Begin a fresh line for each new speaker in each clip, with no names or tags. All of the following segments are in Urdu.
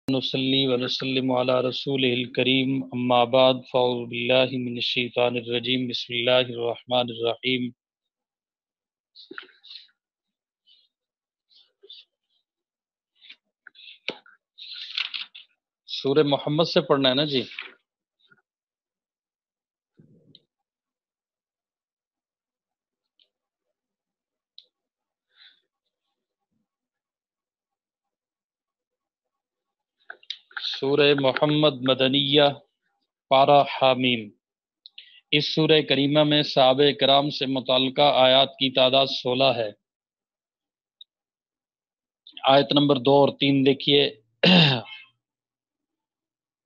نصلي ونسلم على رسوله الكريم اما بعد فاعوذ بالله من الشيطان الرجيم بسم الله الرحمن الرحيم سورہ محمد سے پڑھنا ہے نا جی. سورہ محمد مدنیہ پارہ حامیم. اس سورہ کریمہ میں صحابہ کرام سے متعلقہ آیات کی تعداد 16 ہے. آیت نمبر 2 اور 3 دیکھیے.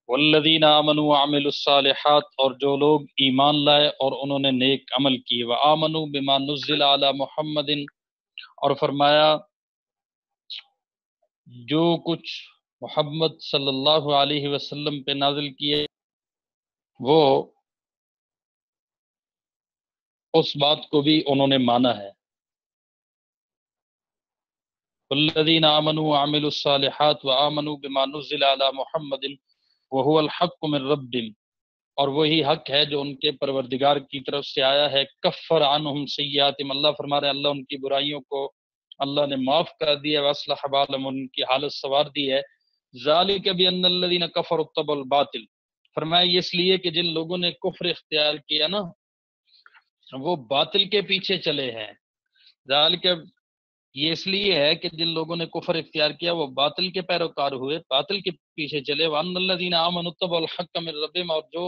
والذین آمنوا وعملوا الصالحات، اور جو لوگ ایمان لائے اور انہوں نے نیک عمل کیے. وآمنوا بما نزل علی محمد، اور فرمایا جو کچھ محمد صلی اللہ علیہ وسلم پہ نازل کیے وہ اس بات کو بھی انہوں نے مانا ہے. والذین آمنوا وعملوا الصالحات وآمنوا بما نزل علی محمد وهو الحق من ربهم، اور وہی حق ہے جو ان کے پروردگار کی طرف سے آیا ہے. کفر عنہم سیئاتہم، اللہ فرما رہے ہیں اللہ ان کی برائیوں کو اللہ نے معاف کر دیا. واصلح بالہم، ان کی حالت سنوار دی ہے. ذالک بان الذین کفروا اتبعوا الباطل، فرمایا یہ اس لیے کہ جن لوگوں نے کفر اختیار کیا نا وہ باطل کے پیچھے چلے ہیں. ذالک، یہ اس لیے ہے کہ جن لوگوں نے کفر اختیار کیا وہ باطل کے پیروکار ہوئے، باطل کے پیچھے چلے. وان الذین آمنوا اتبعوا الحق من ربهم، اور جو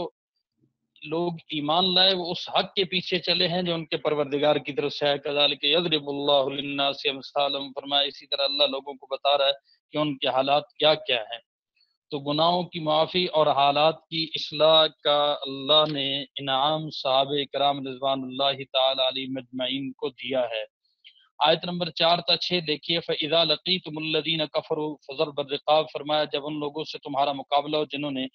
لوگ ایمان لائے وہ اس حق کے پیچھے چلے ہیں جو ان کے پروردگار کی طرف سے ہے. کذالک یضرب اللہ للناس امثالهم، فرمایا اسی طرح اللہ لوگوں کو بتا رہا ہے کہ ان کے حالات کیا کیا ہیں. تو گناہوں کی معافی اور حالات کی اصلاح کا اللہ نے انعام صحابہ کرام رضوان اللہ تعالی علیہم اجمعین کو دیا ہے. آیت نمبر 4 تا 6 دیکھیے. فَإِذَا لَقِيتُمُ الَّذِينَ كَفَرُوا فَضَرْبَ الرِّقَابِ، فرمایا جب ان لوگوں سے تمہارا مقابلہ ہو جنہوں نے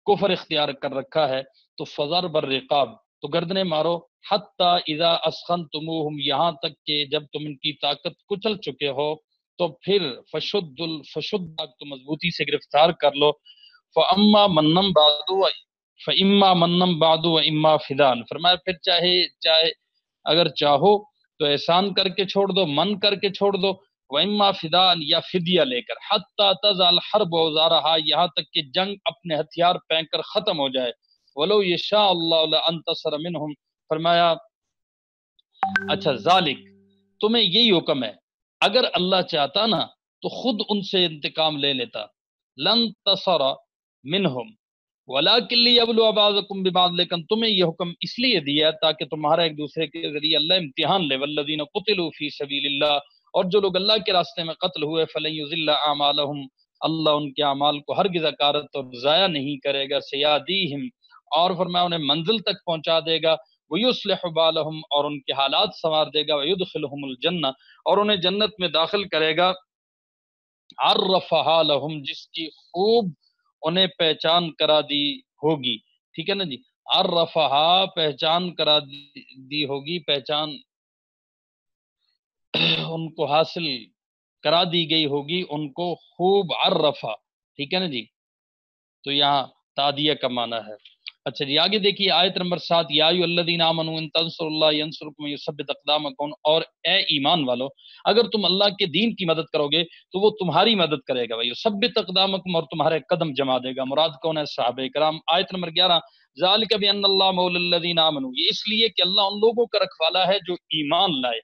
کفر اختیار کر رکھا ہے تو فَضَرْبَ الرِّقَابِ، تو گردنیں مارو. حَتَّى إِذَا أَسْخَنْتُمُوهُمْ، یہاں تک کہ جب تم ان کی طاقت کچل چکے ہو تو پھر فشد، تو مضبوطی سے گرفتار کر لو. فَأَمَّا مَنًّا بَعْدُ فَإِمَّا مَنًّا بَعْدُ وَإِمَّا فِدَانٍ، فرمایا پھر چاہے اگر چاہو تو احسان کر کے چھوڑ دو، من کر کے چھوڑ دو. وَإِمَّا فِدَانٍ، یا فدیہ لے کر. حَتَّى تَضَعَ الْحَرْبُ أَوْزَارَهَا، یہاں تک کہ جنگ اپنے ہتھیار پھینک کر ختم ہو جائے. وَلَوْ يَشَاءُ اللَّهُ لَأَنتَصَرَ مِنْهُمْ، فرمایا اچھا ذالک، تمہیں یہی حکم ہے، اگر اللہ چاہتا نا تو خود ان سے انتقام لے لیتا. لن تصر منہم ولکن لیبلو بعضکم ببعض، لیکن تمہیں یہ حکم اس لیے دیا تاکہ تمہارا ایک دوسرے کے ذریعے اللہ امتحان لے. والذین قتلوا فی سبیل اللہ، اور جو لوگ اللہ کے راستے میں قتل ہوئے. فلن یضل اعمالہم، اللہ ان کے اعمال کو ہرگز اکارت اور ضائع نہیں کرے گا. سیادیہم، اور فرمایا انہیں منزل تک پہنچا دے گا. وَيُصْلِحُ بَالَهُمْ، اور ان کے حالات سنوار دے گا. وَيُدْخِلُهُمُ الْجَنَّةَ، اور انہیں جنت میں داخل کرے گا. عَرَّفَهَا لَهُمْ، جس کی خوب انہیں پہچان کرا دی ہوگی. ٹھیک ہے نا جی. عَرَّفَهَا، پہچان کرا دی ہوگی، پہچان ان کو حاصل کرا دی گئی ہوگی ان کو خوب. عرفہ، ٹھیک ہے نا جی. تو یہاں تادیہ کا معنی ہے. اچھا جی آگے دیکھیے آیت نمبر 7. یا ایھا الذین آمنوا ان تنصروا اللہ ینصرکم ویثبت اقدامکم، اور اے ایمان والو اگر تم اللہ کے دین کی مدد کرو گے تو وہ تمہاری مدد کرے گا. ویثبت اقدامکم، اور تمہارے قدم جما دے گا. مراد کون ہے؟ صحابہ کرام. آیت نمبر 11. ذالک بان اللہ مولی الذین آمنوا، یہ اس لیے کہ اللہ ان لوگوں کا رکھوالا ہے جو ایمان لائے.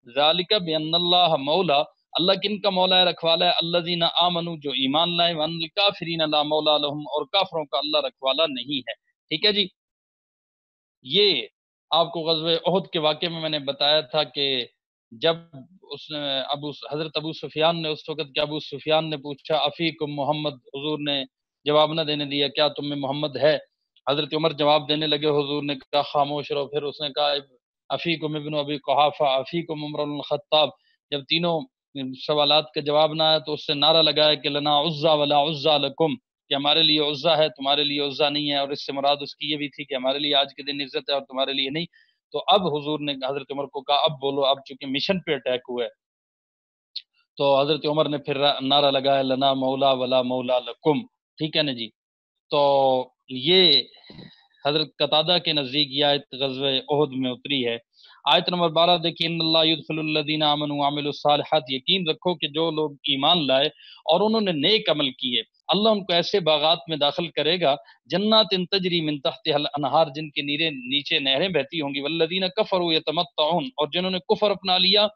ذالک بان اللہ مولا، اللہ کن کا مولا ہے؟ رکھوالا ہے. الذین آمنوا، جو ایمان لائے. وان الکافرین لا مولا لهم، اور کافروں کا اللہ رکھوالا نہیں ہے. ٹھیک ہے جی. یہ آپ کو غزوہ احد کے واقعے میں نے بتایا تھا کہ جب اس نے حضرت ابو سفیان نے، اس وقت کہ ابو سفیان نے پوچھا افیکم محمد، حضور نے جواب نہ دینے دیا، کیا تم میں محمد ہے؟ حضرت عمر جواب دینے لگے، حضور نے کہا خاموش رہو. پھر اس نے کہا افیکم ابن ابی قحافہ، افیکم عمر بن الخطاب. جب تینوں سوالات کا جواب نہ آیا تو اس سے نعرہ لگایا کہ لنا عزا ولا عزا لکم، کہ ہمارے لیے عزا ہے تمہارے لیے عزا نہیں ہے. اور اس سے مراد اس کی یہ بھی تھی کہ ہمارے لیے آج کے دن عزت ہے اور تمہارے لیے نہیں. تو اب حضور نے حضرت عمر کو کہا اب بولو، اب چونکہ مشن پہ اٹیک ہوا ہے تو حضرت عمر نے پھر نعرہ لگایا لنا مولا ولا مولا لکم، ٹھیک ہے نا جی. تو یہ حضرت قتادہ کے نزدیک یہ آیت غزوہ احد میں اتری ہے. آیت نمبر 12 دیکھیے، ان اللہ یدخل الذین آمنوا وعملوا الصالحات، یقین رکھو کہ جو لوگ ایمان لائے اور انہوں نے نیک عمل کیے، اللہ ان کو ایسے باغات میں داخل کرے گا، جنات تجری من تحتها الانہار، جن کے نیچے نہریں بہتی ہوں گی، والذین کفروا یتمتعون، اور جنہوں نے کفر اپنا لیا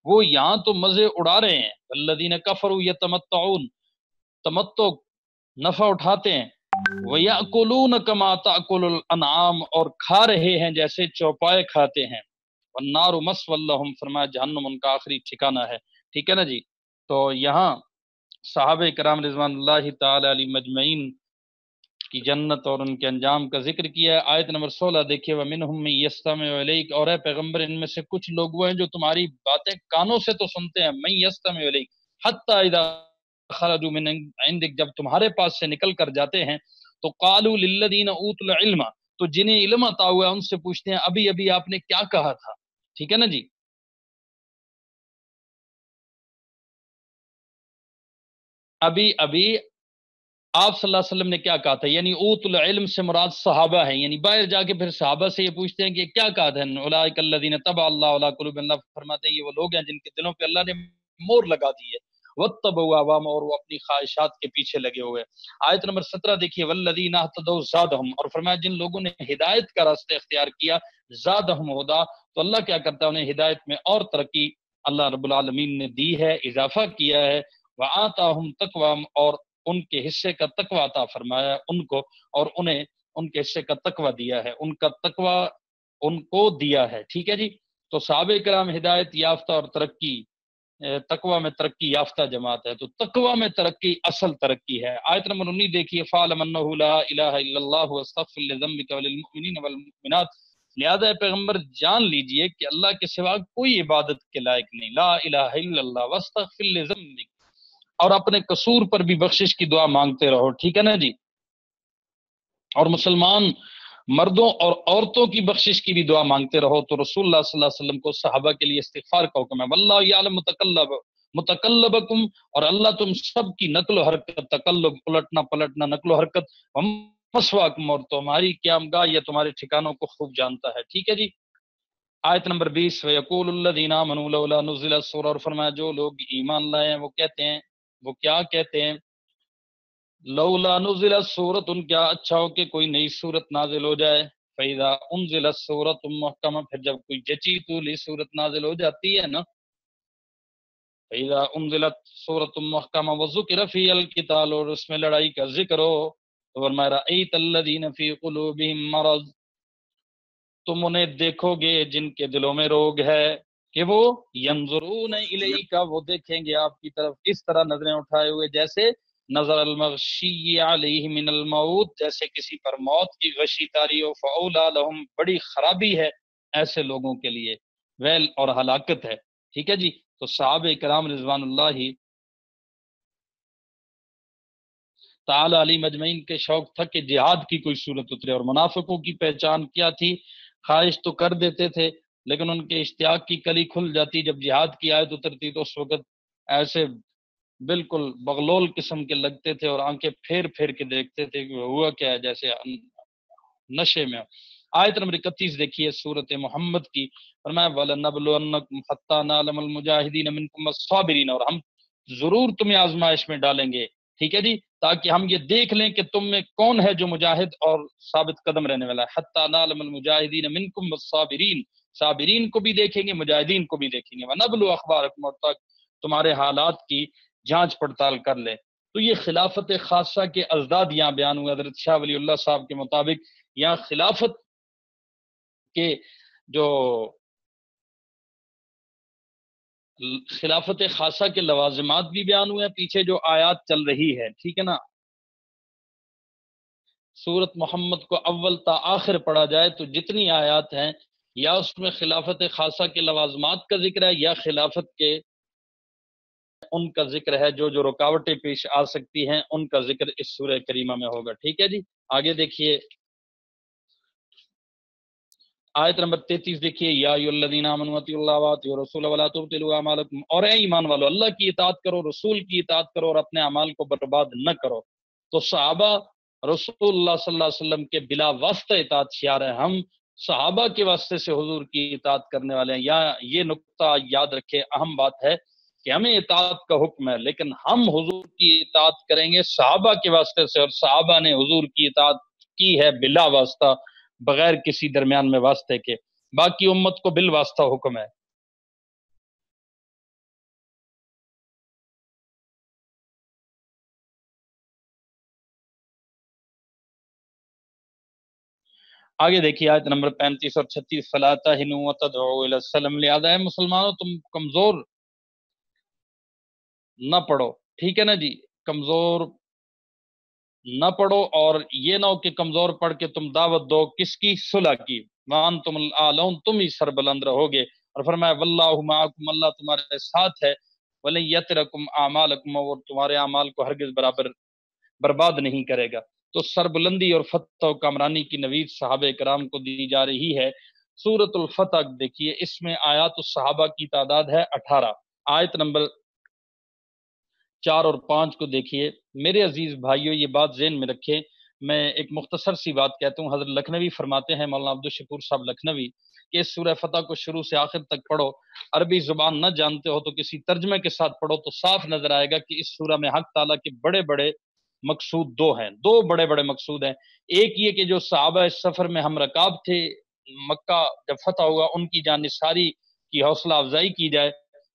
وہ یہاں تو مزے اڑا رہے ہیں، والذین کفروا یتمتعون، تمتع نفع اٹھاتے ہیں، وَيَأْكُلُونَ كَمَا تَأْكُلُ الْأَنْعَامُ، اور کھا رہے ہیں جیسے چوپائے کھاتے ہیں، وَالنَّارُ مَثْوًى لَهُمْ، فرمایا جہنم ان کا آخری ٹھکانہ ہے. ٹھیک ہے نا جی. تو یہاں صحابہ کرام رضوان اللہ تعالی علیہ مجمعین کی جنت اور ان کے انجام کا ذکر کیا ہے. آیت نمبر 16 دیکھیے، وَمِنْهُم مَن يَسْتَمِعُ إِلَيْكَ، اور اے پیغمبر ان میں سے کچھ لوگ وہ ہیں جو تمہاری باتیں کانوں سے تو سنتے ہیں، مَن يَسْتَمِعُ إِلَيْكَ حَتَّى إِذَا خَرَجُوا مِنْ عِنْدِكَ، جب تمہارے پاس سے نکل کر جاتے ہیں تو قالوا للذین اوتوا العلم، تو جنہیں علم عطا ہوا ہے ان سے پوچھتے ہیں ابھی ابھی آپ نے کیا کہا تھا. ٹھیک ہے نا جی. ابھی ابھی آپ صلی اللہ علیہ وسلم نے کیا کہا تھا، یعنی اوت العلم سے مراد صحابہ ہیں، یعنی باہر جا کے پھر صحابہ سے یہ پوچھتے ہیں کہ کیا کہا تھا، اولئک الذین طبع اللہ علی قلوب، اللہ فرماتے ہیں یہ وہ لوگ ہیں جن کے دلوں پہ اللہ نے مور لگا دی ہے، واتبعوا اہواءہم، اور وہ اپنی خواہشات کے پیچھے لگے ہوئے. آیت نمبر 17 دیکھیے، والذین اہتدوا زادہم، اور فرمایا جن لوگوں نے ہدایت کا راستہ اختیار کیا، زادہم ہدا، تو اللہ کیا کرتا ہے انہیں ہدایت میں اور ترقی اللہ رب العالمین نے دی ہے، اضافہ کیا ہے. وآتاہم تقواہم، اور ان کے حصے کا تقوی عطا فرمایا ان کو، اور انہیں ان کے حصے کا تقوی دیا ہے، ان کا تقوی ان کو دیا ہے. ٹھیک ہے جی. تو صحابہ کرام ہدایت یافتہ اور ترقی، تقوی میں ترقی یافتہ جماعت ہے. تو تقوی میں ترقی اصل ترقی ہے. آیت نمبر 19 دیکھیے، فَاعْلَمْ أَنَّهُ لَا إِلَٰهَ إِلَّا اللَّهُ وَاسْتَغْفِرْ لِذَنبِكَ وَلِلْمُؤْمِنِينَ وَالْمُؤْمِنَاتِ، لہذا اے پیغمبر جان لیجئے کہ اللہ کے سوا کوئی عبادت کے لائق نہیں، لا الہ الا اللہ، واستغفر لذنبک، اور اپنے قصور پر بھی بخشش کی دعا مانگتے رہو. ٹھیک ہے نا جی. اور مسلمان مردوں اور عورتوں کی بخشش کی بھی دعا مانگتے رہو. تو رسول اللہ صلی اللہ علیہ وسلم کو صحابہ کے لیے استغفار کا حکم ہے. واللہ یعلم متقلبکم، اور اللہ تم سب کی نقل و حرکت، تقلب الٹنا پلٹنا، نقل و حرکت، مسواکم، اور تمہاری قیام گاہ یا تمہارے ٹھکانوں کو خوب جانتا ہے. ٹھیک ہے جی. آیت نمبر 20، وَيَقُولُ الَّذِينَ آمَنُوا لَوْلَا نُزِّلَتْ سُورَةٌ، اور فرمایا جو لوگ ایمان لائے ہیں وہ کہتے ہیں، وہ کیا کہتے ہیں، لولا نزلت سورت، کیا اچھا ہو کہ کوئی نئی سورت نازل ہو جائے. فَإِذَا أُنزِلَتْ سُورَةٌ مُحْكَمَةٌ، پھر جب کوئی جچی تولی سورت نازل ہو جاتی ہے نا، فَإِذَا أُنزِلَتْ سُورَةٌ مُحْكَمَةٌ وَذُكِرَ فِيهَا الْقِتَالُ، اور اس میں لڑائی کا ذکر ہو، تو فرمایا رَأَيْتَ الَّذِينَ فِي قُلُوبِهِم مَرَضٌ، تم انہیں دیکھو گے جن کے دلوں میں روگ ہے، کہ وہ ینظرون الیک، وہ دیکھیں گے آپ کی طرف اس طرح نظریں اٹھائے ہوئے، جیسے نظر المغشی علیہ من الموت، جیسے کسی پر موت کی غشی تاری ہو. فاولا لہم، بڑی خرابی ہے ایسے لوگوں کے لیے، ویل اور ہلاکت ہے. ٹھیک ہے جی. تو صحابہ کرام رضوان اللہ تعالی علی مجمعین کے شوق تھا کہ جہاد کی کوئی صورت اترے. اور منافقوں کی پہچان کیا تھی، خواہش تو کر دیتے تھے لیکن ان کے اشتیاق کی کلی کھل جاتی جب جہاد کی آیت اترتی، تو اس وقت ایسے بالکل بغلول قسم کے لگتے تھے اور آنکھیں پھیر پھیر کے دیکھتے تھے کہ ہوا کیا ہے، جیسے نشے میں. آیت نمبر 31 دیکھیے سورت محمد کی، فرمایا وَلَنَبْلُوَنَّكُمْ حَتَّى نَعْلَمَ الْمُجَاهِدِينَ مِنْكُمْ وَالصَّابِرِينَ، اور ہم ضرور تمہیں آزمائش میں ڈالیں گے. ٹھیک ہے جی. تاکہ ہم یہ دیکھ لیں کہ تم میں کون ہے جو مجاہد اور ثابت قدم رہنے والا ہے. حَتَّى نَعْلَمَ الْمُجَاهِدِينَ مِنْكُمْ وَالصَّابِرِينَ، صابرین کو بھی دیکھیں گے، مجاہدین کو بھی دیکھیں گے. وَنَبْلُوَ أَخْبَارَكُمْ، اور تک تمہارے حالات کی جانچ پڑتال کر لیں. تو یہ خلافت خاصہ کے ازداد یہاں بیان ہوئے. حضرت شاہ ولی اللہ صاحب کے مطابق یہاں خلافت کے جو خلافت خاصہ کے لوازمات بھی بیان ہوئے ہیں، پیچھے جو آیات چل رہی ہے. ٹھیک ہے نا. سورت محمد کو اول تا آخر پڑھا جائے تو جتنی آیات ہیں، یا اس میں خلافت خاصہ کے لوازمات کا ذکر ہے، یا خلافت کے ان کا ذکر ہے، جو جو رکاوٹیں پیش آ سکتی ہیں ان کا ذکر اس سورہ کریمہ میں ہوگا. ٹھیک ہے جی. آگے دیکھیے آیت نمبر 33 دیکھیے، یا ایھاالذین آمنوا اطیعوا اللہ واطیعوا الرسول ولا تبطلوا اعمالکم، اور اے ایمان والو اللہ کی اطاعت کرو، رسول کی اطاعت کرو، اور اپنے اعمال کو برباد نہ کرو۔ تو صحابہ رسول اللہ صلی اللہ علیہ وسلم کے بلا واسطہ اطاعت شیار ہیں، ہم صحابہ کے واسطے سے حضور کی اطاعت کرنے والے ہیں۔ یا یہ نقطہ یاد رکھے، اہم بات ہے کہ ہمیں اطاعت کا حکم ہے، لیکن ہم حضور کی اطاعت کریں گے صحابہ کے واسطے سے، اور صحابہ نے حضور کی اطاعت کی ہے بلا واسطہ، بغیر کسی درمیان میں واسطے کے۔ باقی امت کو بال واسطہ حکم ہے۔ آگے دیکھیے آیت نمبر 35 اور 36، فَلَا تَهِنُوا وَتَدْعُوا إِلَى السَّلَمِ، لہذا ہے مسلمانوں تم کمزور نہ پڑو، ٹھیک ہے نا جی، کمزور نہ پڑو، اور یہ نہ ہو کہ کمزور پڑھ کے تم دعوت دو کس کی؟ صلح کی، وَأَنْتُمُ الْأَعْلَوْنَ، تم ہی سربلند رہو گے، اور فرمایا وَاللَّهُ مَعَكُمْ، اللہ تمہارے ساتھ ہے، وَلَن يَتِرَكُمْ أَعْمَالَكُمْ، اور تمہارے اعمال کو ہرگز برباد نہیں کرے گا۔ تو سربلندی اور فتح و کامرانی کی نوید صحابہ کرام کو دی جا رہی ہے۔ سورۃ الفتح دیکھیے، اس میں آیات الصحابہ کی تعداد ہے 18۔ آیت نمبر 4 اور 5 کو دیکھیے۔ میرے عزیز بھائیوں، یہ بات ذہن میں رکھیں، میں ایک مختصر سی بات کہتا ہوں۔ حضرت لکھنوی فرماتے ہیں، مولانا عبدالشکور صاحب لکھنوی، کہ اس سورہ فتح کو شروع سے آخر تک پڑھو، عربی زبان نہ جانتے ہو تو کسی ترجمے کے ساتھ پڑھو تو صاف نظر آئے گا کہ اس سورہ میں حق تعالیٰ کے بڑے بڑے مقصود دو ہیں، دو بڑے بڑے مقصود ہیں۔ ایک یہ کہ جو صحابہ اس سفر میں ہم رکاب تھے، مکہ جب فتح ہوا ان کی جانثاری کی حوصلہ افزائی کی جائے،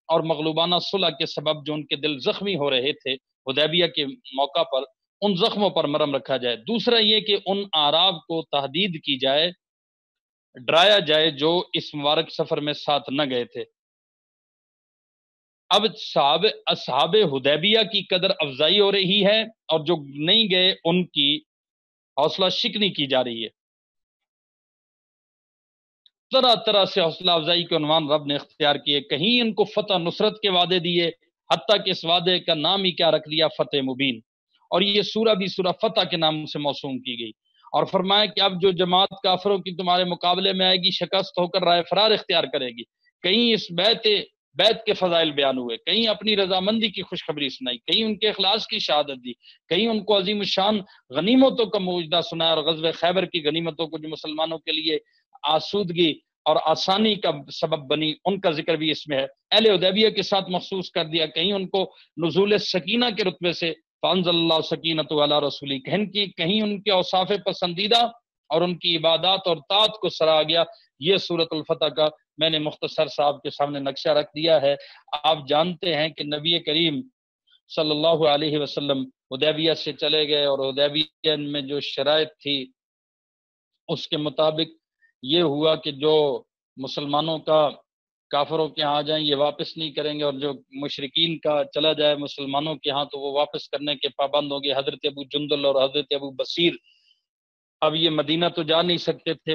اور مغلوبانہ صلح کے سبب جو ان کے دل زخمی ہو رہے تھے حدیبیہ کے موقع پر، ان زخموں پر مرہم رکھا جائے۔ دوسرا یہ کہ ان اعراب کو تحدید کی جائے، ڈرایا جائے جو اس مبارک سفر میں ساتھ نہ گئے تھے۔ اب اصحاب حدیبیہ کی قدر افزائی ہو رہی ہے، اور جو نہیں گئے ان کی حوصلہ شکنی کی جا رہی ہے۔ طرح طرح سے حوصلہ افزائی کے عنوان رب نے اختیار کیے، کہیں ان کو فتح نصرت کے وعدے دیے، حتیٰ کہ اس وعدے کا نام ہی کیا رکھ دیا؟ فتح مبین، اور یہ سورہ بھی سورہ فتح کے نام سے موسوم کی گئی۔ اور فرمایا کہ اب جو جماعت کافروں کی تمہارے مقابلے میں آئے گی، شکست ہو کر رائے فرار اختیار کرے گی۔ کہیں اس بیت کے فضائل بیان ہوئے، کہیں اپنی رضامندی کی خوشخبری سنائی، کہیں ان کے اخلاص کی شہادت دی، کہیں ان کو عظیم الشان غنیمتوں کا معجزہ سنایا، اور غزوہ خیبر کی غنیمتوں کو جو مسلمانوں کے لیے آسودگی اور آسانی کا سبب بنی، ان کا ذکر بھی اس میں ہے۔ اہل حدیبیہ کے ساتھ مخصوص کر دیا، کہیں ان کو نزول سکینہ کے رتبے سے فانزل اللہ سکینۃ علی رسولی، کہیں ان کے اوصاف پسندیدہ اور ان کی عبادات اور طاعت کو سراہا گیا۔ یہ سورۃ الفتح کا میں نے مختصر صاحب کے سامنے نقشہ رکھ دیا ہے۔ آپ جانتے ہیں کہ نبی کریم صلی اللہ علیہ وسلم حدیبیہ سے چلے گئے، اور حدیبیہ میں جو شرائط تھی اس کے مطابق یہ ہوا کہ جو مسلمانوں کا کافروں کے ہاں جائیں یہ واپس نہیں کریں گے، اور جو مشرکین کا چلا جائے مسلمانوں کے ہاں تو وہ واپس کرنے کے پابند ہوں گے۔ حضرت ابو جندل اور حضرت ابو بصیر اب یہ مدینہ تو جا نہیں سکتے تھے،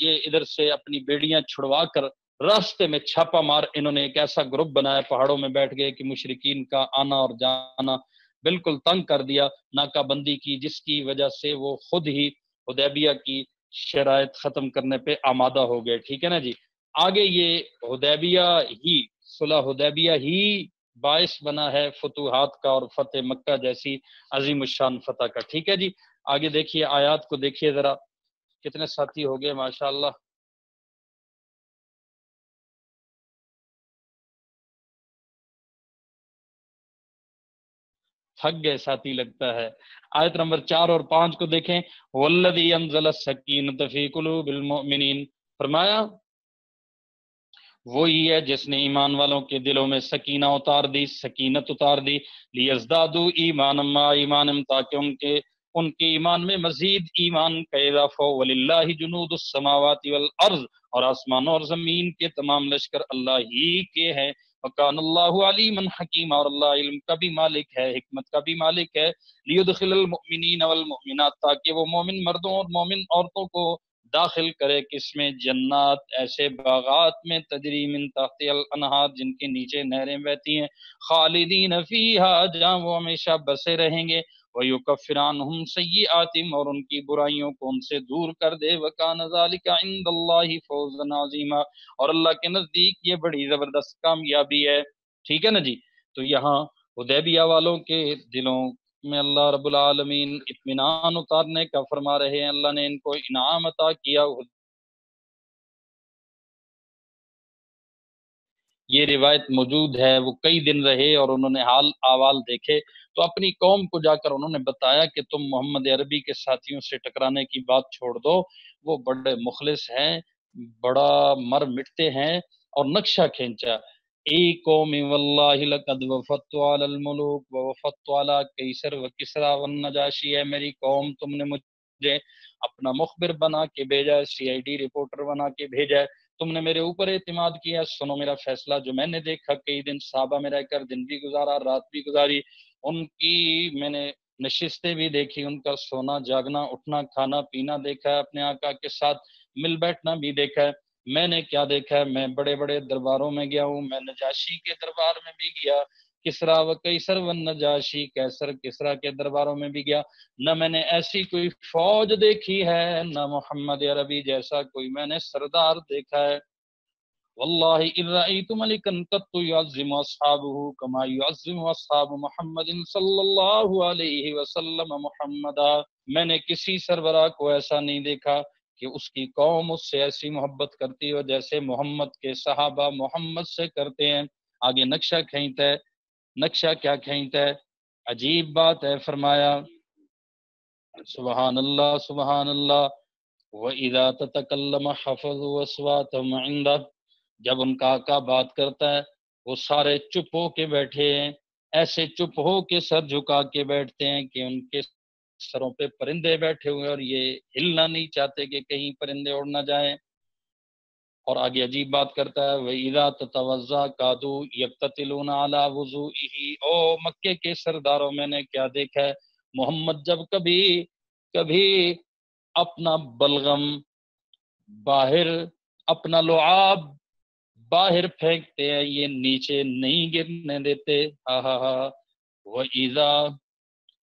یہ ادھر سے اپنی بیڑیاں چھڑوا کر راستے میں چھاپا مار انہوں نے ایک ایسا گروپ بنایا، پہاڑوں میں بیٹھ گئے کہ مشرکین کا آنا اور جانا بالکل تنگ کر دیا، ناکہ بندی کی، جس کی وجہ سے وہ خود ہی حدیبیہ کی شرائط ختم کرنے پہ آمادہ ہو گئے، ٹھیک ہے نا جی۔ آگے یہ حدیبیہ ہی، صلح حدیبیہ ہی باعث بنا ہے فتوحات کا اور فتح مکہ جیسی عظیم الشان فتح کا، ٹھیک ہے جی۔ آگے دیکھیے آیات کو، دیکھیے ذرا کتنے ساتھی ہو گئے ماشاءاللہ۔ تھک گئے ساتھی لگتا ہے۔ آیت نمبر 4 اور 5 کو دیکھیں، والذی انزل السکینۃ فی قلوب المؤمنین، فرمایا وہی ہے جس نے ایمان والوں کے دلوں میں سکینہ اتار دی، سکینت اتار دی، لیزدادوا ایمانا مع ایمانہم، تاکہ ان کے ایمان میں مزید ایمان کا اضافہ ہو۔ وللہ جنود السماوات والارض، اور آسمانوں اور زمین کے تمام لشکر اللہ ہی کے ہیں۔ وکان اللہ علیما حکیما، اور اللہ علم کا بھی مالک ہے، حکمت کا بھی مالک ہے۔ لیدخل المؤمنین والمؤمنات، تاکہ وہ مومن مردوں اور مومن عورتوں کو داخل کرے کس میں؟ جنات، ایسے باغات میں، تجری من تحت الانہار، جن کے نیچے نہریں بہتی ہیں، خالدین فیہا، جہاں وہ ہمیشہ بسے رہیں گے، وَيُكَفِّرْ عَنْهُمْ سَيِّئَاتِهِمْ، اور ان کی برائیوں کو ان سے دور کر دے. وَكَانَ ذَلِكَ عِندَ اللَّهِ فَوْزًا عَظِيمًا، اور اللہ کے نزدیک یہ بڑی زبردست کامیابی ہے. ٹھیک ہے نا جی. تو یہاں حدیبیہ والوں کے دلوں میں اللہ رب العالمین اطمینان اتارنے کا فرما رہے ہیں. اللہ نے ان کو انعام عطا کیا. یہ روایت موجود ہے، وہ کئی دن رہے اور انہوں نے حال احوال دیکھے تو اپنی قوم کو جا کر انہوں نے بتایا کہ تم محمد عربی کے ساتھیوں سے ٹکرانے کی بات چھوڑ دو، وہ بڑے مخلص ہیں، بڑا مر مٹتے ہیں. اور نقشہ کھینچا، ای قوم واللہ لقد وفدت علی الملوک ووفدت علی کیسر و کسرا والنجاشی. ہے میری قوم، تم نے مجھے اپنا مخبر بنا کے بھیجا ہے، سی آئی ڈی رپورٹر بنا کے بھیجا ہے، تم نے میرے اوپر اعتماد کیا. سنو میرا فیصلہ جو میں نے دیکھا، کئی دن صحابہ میں رہ کر دن بھی گزارا، رات بھی گزاری، ان کی میں نے نشستیں بھی دیکھی، ان کا سونا جاگنا اٹھنا کھانا پینا دیکھا ہے، اپنے آقا کے ساتھ مل بیٹھنا بھی دیکھا ہے. میں نے کیا دیکھا ہے، میں بڑے بڑے درباروں میں گیا ہوں، میں نجاشی کے دربار میں بھی گیا، کسرا و کیسر و نجاشی کیسر کسرا کے درباروں میں بھی گیا. نہ میں نے ایسی کوئی فوج دیکھی ہے، نہ محمد عربی جیسا کوئی میں نے سردار دیکھا ہے. واللہ ان رأیت ملکا قط يعظم اصحابه كما يعظم اصحاب محمد صلی اللہ علیہ وسلم محمدا. میں نے کسی سربراہ کو ایسا نہیں دیکھا کہ اس کی قوم اس سے ایسی محبت کرتی ہو جیسے محمد کے صحابہ محمد سے کرتے ہیں. آگے نقشہ کھینچتا ہے. نقشہ کیا کھینچتا ہے؟ عجیب بات ہے. فرمایا سبحان اللہ سبحان اللہ. وَإِذَا تَتَكَلَّمَ حَفَظُوا أَصْوَاتَهُمْ عِندَهُ، جب ان کا آقا بات کرتا ہے وہ سارے چپ ہو کے بیٹھے ہیں، ایسے چپ ہو کے سر جھکا کے بیٹھتے ہیں کہ ان کے سروں پہ پرندے بیٹھے ہوئے اور یہ ہلنا نہیں چاہتے کہ کہیں پرندے اڑ نہ جائیں. اور آگے عجیب بات کرتا ہے وَإِذَا تَتَوَضَّأَ كَادُوا يَقْتَتِلُونَ عَلَى وُضُوئِهِ. او مکے کے سرداروں، میں نے کیا دیکھا ہے، محمد جب کبھی اپنا بلغم باہر، اپنا لعاب باہر پھینکتے ہیں، یہ نیچے نہیں گرنے دیتے. ہاں ہاں ہاں. وَإِذَا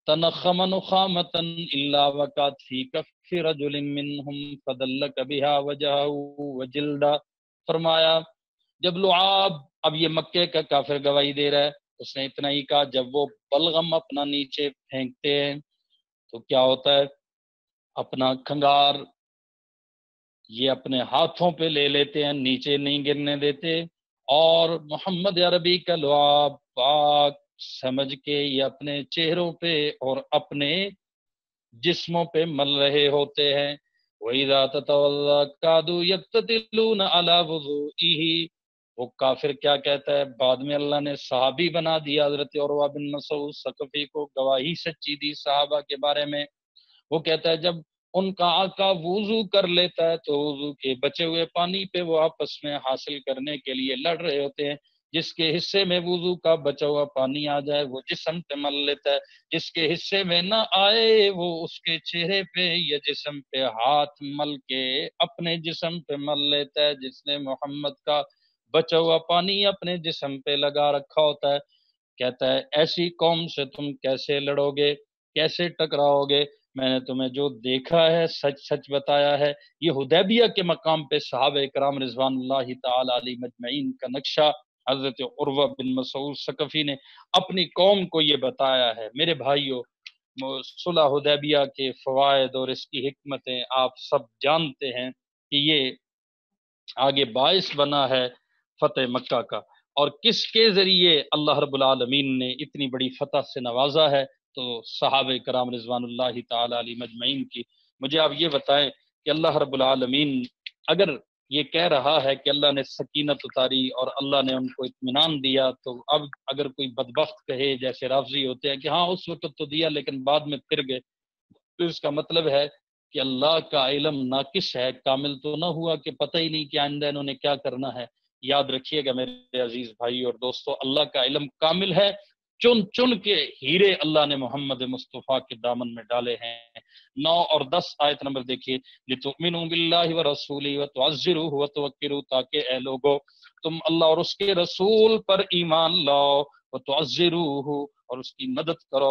تَنَخَّمَ نُخَامَةً إِلَّا وَقَعَتْ فِي كَفِّ رَجُلٍ مِّنْهُمْ فَدَلَّكَ بِهَا وَجْهَهُ وَجِلْدَهُ. فرمایا جب لعاب، اب یہ مکے کا کافر گواہی دے رہا ہے، اس نے اتنا ہی کہا، جب وہ بلغم اپنا نیچے پھینکتے ہیں تو کیا ہوتا ہے، اپنا کھنگار یہ اپنے ہاتھوں پہ لے لیتے ہیں، نیچے نہیں گرنے دیتے. اور محمد عربی کا لعاب پاک سمجھ کے یہ اپنے چہروں پہ اور اپنے جسموں پہ مل رہے ہوتے ہیں. وَإِذَا تَتَوَضَّأَ كَادُوا يَقْتَتِلُونَ عَلَى وُضُوئِهِ. وہ کافر کیا کہتا ہے، بعد میں اللہ نے صحابی بنا دیا حضرت عروہ بن مسعود ثقفی کو، گواہی سچی دی صحابہ کے بارے میں. وہ کہتا ہے جب ان کا آقا وضو کر لیتا ہے تو وضو کے بچے ہوئے پانی پہ وہ آپس میں حاصل کرنے کے لیے لڑ رہے ہوتے ہیں. جس کے حصے میں وضو کا بچا ہوا پانی آ جائے وہ جسم پہ مل لیتا ہے، جس کے حصے میں نہ آئے وہ اس کے چہرے پہ یا جسم پہ ہاتھ مل کے اپنے جسم پہ مل لیتا ہے. جس نے محمد کا بچا ہوا پانی اپنے جسم پہ لگا رکھا ہوتا ہے. کہتا ہے ایسی قوم سے تم کیسے لڑو گے، کیسے ٹکراؤ گے؟ میں نے تمہیں جو دیکھا ہے سچ سچ بتایا ہے. یہ حدیبیہ کے مقام پہ صحابہ کرام رضوان اللہ تعالی علیہ مجمعین کا نقشہ حضرت عروہ بن مسعود ثقفی نے اپنی قوم کو یہ بتایا ہے. میرے بھائیوں، صلح حدیبیہ کے فوائد اور اس کی حکمتیں آپ سب جانتے ہیں کہ یہ آگے باعث بنا ہے فتح مکہ کا، اور کس کے ذریعے اللہ رب العالمین نے اتنی بڑی فتح سے نوازا ہے. تو صحابہ کرام رضوان اللہ تعالی علیہ مجمعین کی مجھے آپ یہ بتائیں کہ اللہ رب العالمین اگر یہ کہہ رہا ہے کہ اللہ نے سکینت اتاری اور اللہ نے ان کو اطمینان دیا، تو اب اگر کوئی بدبخت کہے جیسے رافضی ہوتے ہیں کہ ہاں اس وقت تو دیا لیکن بعد میں پھر گئے، تو اس کا مطلب ہے کہ اللہ کا علم ناقص ہے، کامل تو نہ ہوا کہ پتہ ہی نہیں کہ آئندہ انہوں نے کیا کرنا ہے. یاد رکھیے گا میرے عزیز بھائی اور دوستو، اللہ کا علم کامل ہے. چن چن کے ہیرے اللہ نے محمد مصطفیٰ کے دامن میں ڈالے ہیں. 9 اور 10 آیت نمبر دیکھیے. لِتُؤْمِنُوا بِاللَّهِ وَرَسُولِهِ وَتُعَزِّرُوهُ وَتُوَقِّرُوهُ، تاکہ اے لوگو تم اللہ اور اس کے رسول پر ایمان لاؤ، وَتُعَزِّرُوهُ اور اس کی مدد کرو،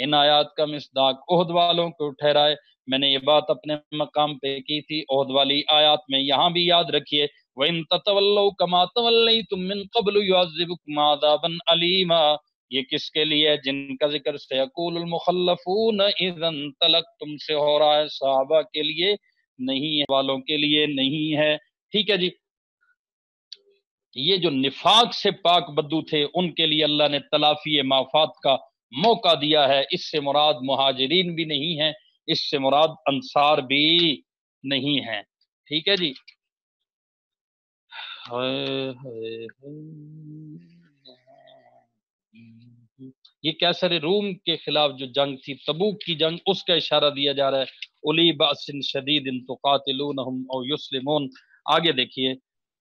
ان آیات کا مصداق عہد والوں کو ٹھہرائے۔ میں نے یہ بات اپنے مقام پہ کی تھی، عہد والی آیات میں، یہاں بھی یاد رکھیے وَإِن تَتَوَلَّوْا كَمَا تَوَلَّيْتُم مِّن قَبْلُ يُعَذِّبْكُمْ عَذَابًا أَلِيمًا، یہ کس کے لیے؟ جن کا ذکر سيقول المخلفون اذا انطلقتم سے ہو رہا ہے، صحابہ کے لیے نہیں ہے، والوں کے لیے نہیں ہے۔ ٹھیک ہے جی، یہ جو نفاق سے پاک بدو تھے ان کے لیے اللہ نے تلافی مافات کا موقع دیا ہے۔ اس سے مراد مہاجرین بھی نہیں ہیں، اس سے مراد انصار بھی نہیں ہیں۔ ٹھیک ہے جی، یہ کیسر روم کے خلاف جو جنگ تھی، تبوک کی جنگ، اس کا اشارہ دیا جا رہا ہے۔ اولی بأس شدید تقاتلونہم او یسلمون۔ آگے دیکھیے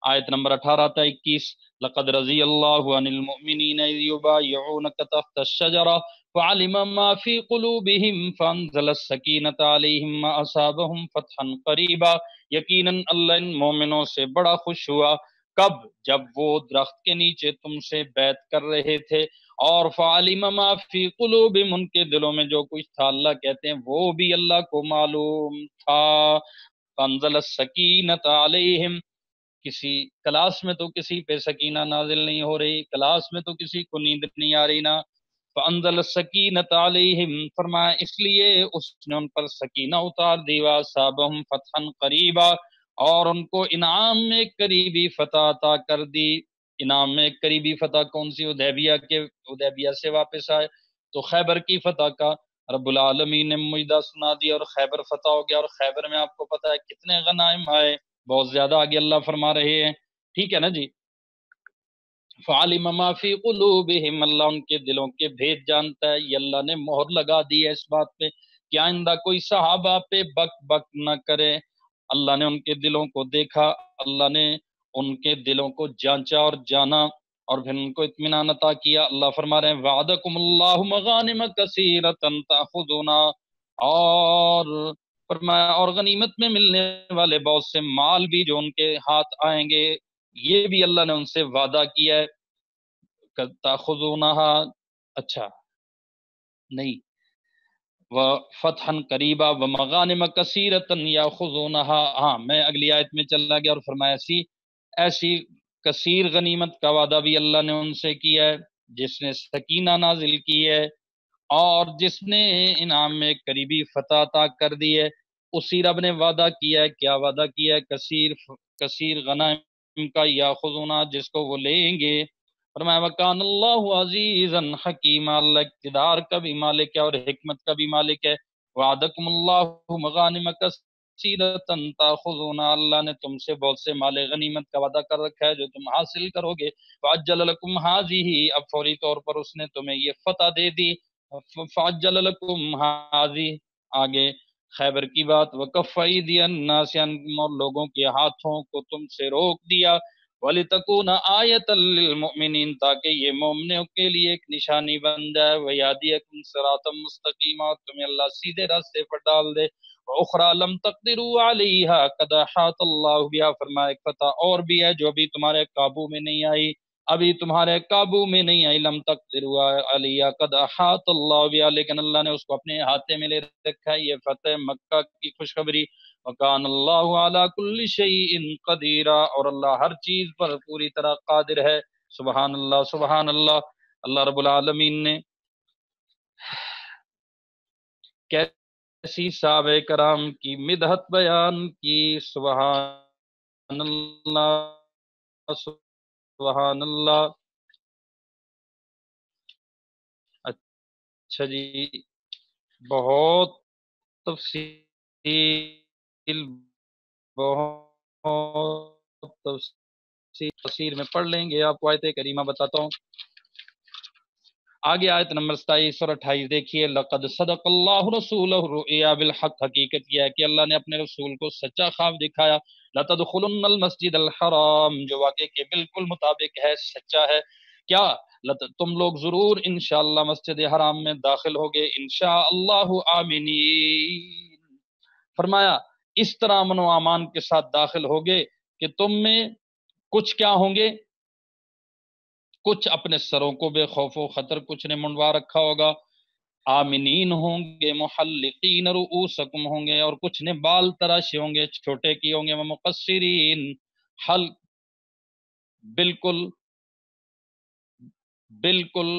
آیت نمبر 18 تا 21، لقد رضی اللہ عن المؤمنین اذ یبایعونک تحت الشجرہ فعلم ما فی قلوبہم فانزل السکینۃ علیہم واصابہم فتحا قریبا۔ یقیناً اللہ ان مومنوں سے بڑا خوش ہوا، کب؟ جب وہ درخت کے نیچے تم سے بیعت کر رہے تھے، اور فعلم ما فی قلوبہم، ان کے دلوں میں جو کچھ تھا اللہ کہتے ہیں وہ بھی اللہ کو معلوم تھا۔ فانزل السکینۃ علیہم، کسی کلاس میں تو کسی پہ سکینہ نازل نہیں ہو رہی، کلاس میں تو کسی کو نیند نہیں آ رہی نا۔ فانزل السکینۃ علیہم، فرمایا اس لیے اس نے ان پر سکینہ اتار دی، واصابہم فتحا قریبا، اور ان کو انعام میں قریبی فتح عطا کر دی۔ انعام میں قریبی فتح کون سی؟ حدیبیہ سے واپس آئے تو خیبر کی فتح کا رب العالمین نے معاہدہ سنا دیا اور خیبر فتح ہو گیا، اور خیبر میں آپ کو پتہ ہے کتنے غنائم آئے، بہت زیادہ۔ آگے اللہ فرما رہے ہیں، ٹھیک ہے نا جی، فعلم ما فی قلوبہم، اللہ ان کے دلوں کے بھید جانتا ہے۔ یہ اللہ نے مہر لگا دی ہے اس بات پہ کہ آئندہ کوئی صحابہ پہ بک بک نہ کرے۔ اللہ نے ان کے دلوں کو دیکھا، اللہ نے ان کے دلوں کو جانچا اور جانا، اور پھر ان کو اطمینان عطا کیا۔ اللہ فرما رہے ہیں وعدکم اللہ مغانم کثیرۃ تاخذونها، اور فرمایا اور غنیمت میں ملنے والے بہت سے مال بھی جو ان کے ہاتھ آئیں گے، یہ بھی اللہ نے ان سے وعدہ کیا ہے۔ تاخذونها، اچھا نہیں، وفتحا قریبا ومغانم کثیرۃ یاخذونها، ہاں میں اگلی آیت میں چلا گیا، اور فرمایا ایسی کثیر غنیمت کا وعدہ بھی اللہ نے ان سے کیا ہے جس نے سکینہ نازل کی ہے، اور جس نے انعام میں قریبی فتح عطا کر دی ہے، اسی رب نے وعدہ کیا ہے۔ کیا وعدہ کیا ہے؟ کثیر غنائم کا، یاخذونها، جس کو وہ لیں گے۔ فرمایا وکان اللہ عزیزا حکیما، اللہ اقتدار کا بھی مالک ہے اور حکمت کا بھی مالک ہے۔ وعدکم اللہ مغانم کثیرۃ تاخذونها، اللہ نے تم سے بہت سے مال غنیمت کا وعدہ کر رکھا ہے جو تم حاصل کرو گے۔ فعجل لکم هذه، اب فوری طور پر اس نے تمہیں یہ فتح دے دی۔ فعجل لکم هذه، آگے خیبر کی بات، وکف ایدی الناس عنکم، اور لوگوں کے ہاتھوں کو تم سے روک دیا۔ وَلِتَكُونَ آیَةً لِّلْمُؤْمِنِينَ، تاکہ یہ مومنوں کے لیے ایک نشانی بن جائے۔ وَيَهْدِيَكُمْ صِرَاطًا مُسْتَقِيمًا، تمہیں اللہ سیدھے راستے پر ڈال دے۔ وَأُخْرَىٰ لَمْ تَقْدِرُوا عَلَيْهَا قَدْ أَحَاطَ اللَّهُ بِهَا، فرمایا ایک فتح اور بھی ہے جو ابھی تمہارے قابو میں نہیں آئی، ابھی تمہارے قابو میں نہیں آئی۔ لم تقدروا علیہا قد احاط اللہ بہا، لیکن اللہ نے اس کو اپنے احاطے میں لے رکھا ہے۔ یہ فتح مکہ کی خوشخبری۔ وکان اللہ علی کل شیء قدیر، اور اللہ ہر چیز پر پوری طرح قادر ہے۔ سبحان اللہ، سبحان اللہ۔ اللہ رب العالمین نے کیسی صحابہ کرام کی مدحت بیان کی، سبحان اللہ، سبحان اللہ۔ اچھا جی، بہت تفصیل، بہت تفصیل میں پڑھ لیں گے، آپ کو آیت کریمہ بتاتا ہوں۔ آگے آیت نمبر 27 اور 28 دیکھیے، لقد صدق اللہ رسولہ الرؤیا بالحق، حقیقت یہ ہے کہ اللہ نے اپنے رسول کو سچا خواب دکھایا۔ لتدخلن المسجد الحرام، جو واقعے کے بالکل مطابق ہے، سچا ہے۔ کیا؟ تم لوگ ضرور انشاءاللہ مسجد حرام میں داخل ہوگے، انشاءاللہ آمینین۔ فرمایا اس طرح امن و امان کے ساتھ داخل ہوگے کہ تم میں کچھ کیا ہوں گے؟ کچھ اپنے سروں کو بے خوف و خطر کچھ نے منڈوا رکھا ہوگا، آمنین ہوں گے، محلقین رؤوسکم ہوں گے، اور کچھ نے بال تراشے ہوں گے، چھوٹے کی ہوں گے، ومقصرین، حلق، بالکل بالکل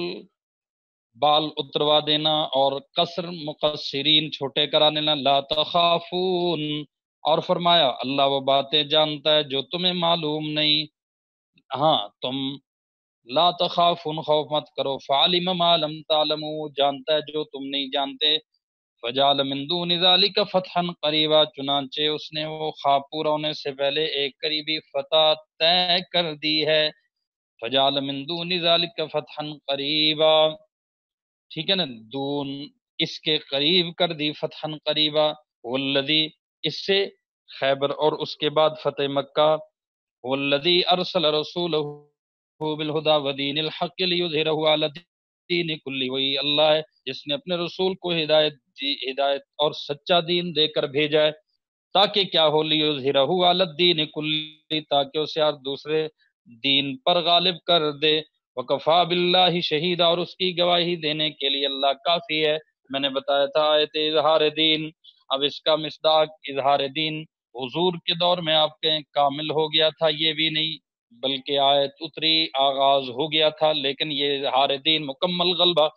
بال اتروا دینا، اور قصر مقصرین چھوٹے کرا دینا، لا تخافون، اور فرمایا اللہ وہ باتیں جانتا ہے جو تمہیں معلوم نہیں، ہاں تم لا تخافون خوف مت کرو، فعلم ما لم تعلموا جانتا ہے جو تم نہیں جانتے، فجعل من دون ذلك فتحا قریبا چنانچہ اس نے وہ خواب پورا ہونے سے پہلے ایک قریبی فتح طے کر دی ہے، فجعل من دون ذلك فتحا قریبا، ٹھیک ہے نا، دون اس کے قریب کر دی، فتحا قریبا، والذی اس سے خیبر اور اس کے بعد فتح مکہ، والذی ارسل رسولہ بالہدی ودین الحق لیظہرہ علی الدین کلہ، وہی اللہ ہے جس نے اپنے رسول کو ہدایت اور سچا دین دے کر بھیجا ہے، تاکہ کیا ہو، لیظہرہ علی الدین کلہ، تاکہ اسے ہر دوسرے دین پر غالب کر دے، وکفا باللہ شہیدہ، اور اس کی گواہی دینے کے لیے اللہ کافی ہے۔ میں نے بتایا تھا آیت اظہار دین، اب اس کا مصداق اظہار دین حضور کے دور میں آپ کے کامل ہو گیا تھا، یہ بھی نہیں بلکہ آیت اتری آغاز ہو گیا تھا، لیکن یہ اظہار دین مکمل غلبہ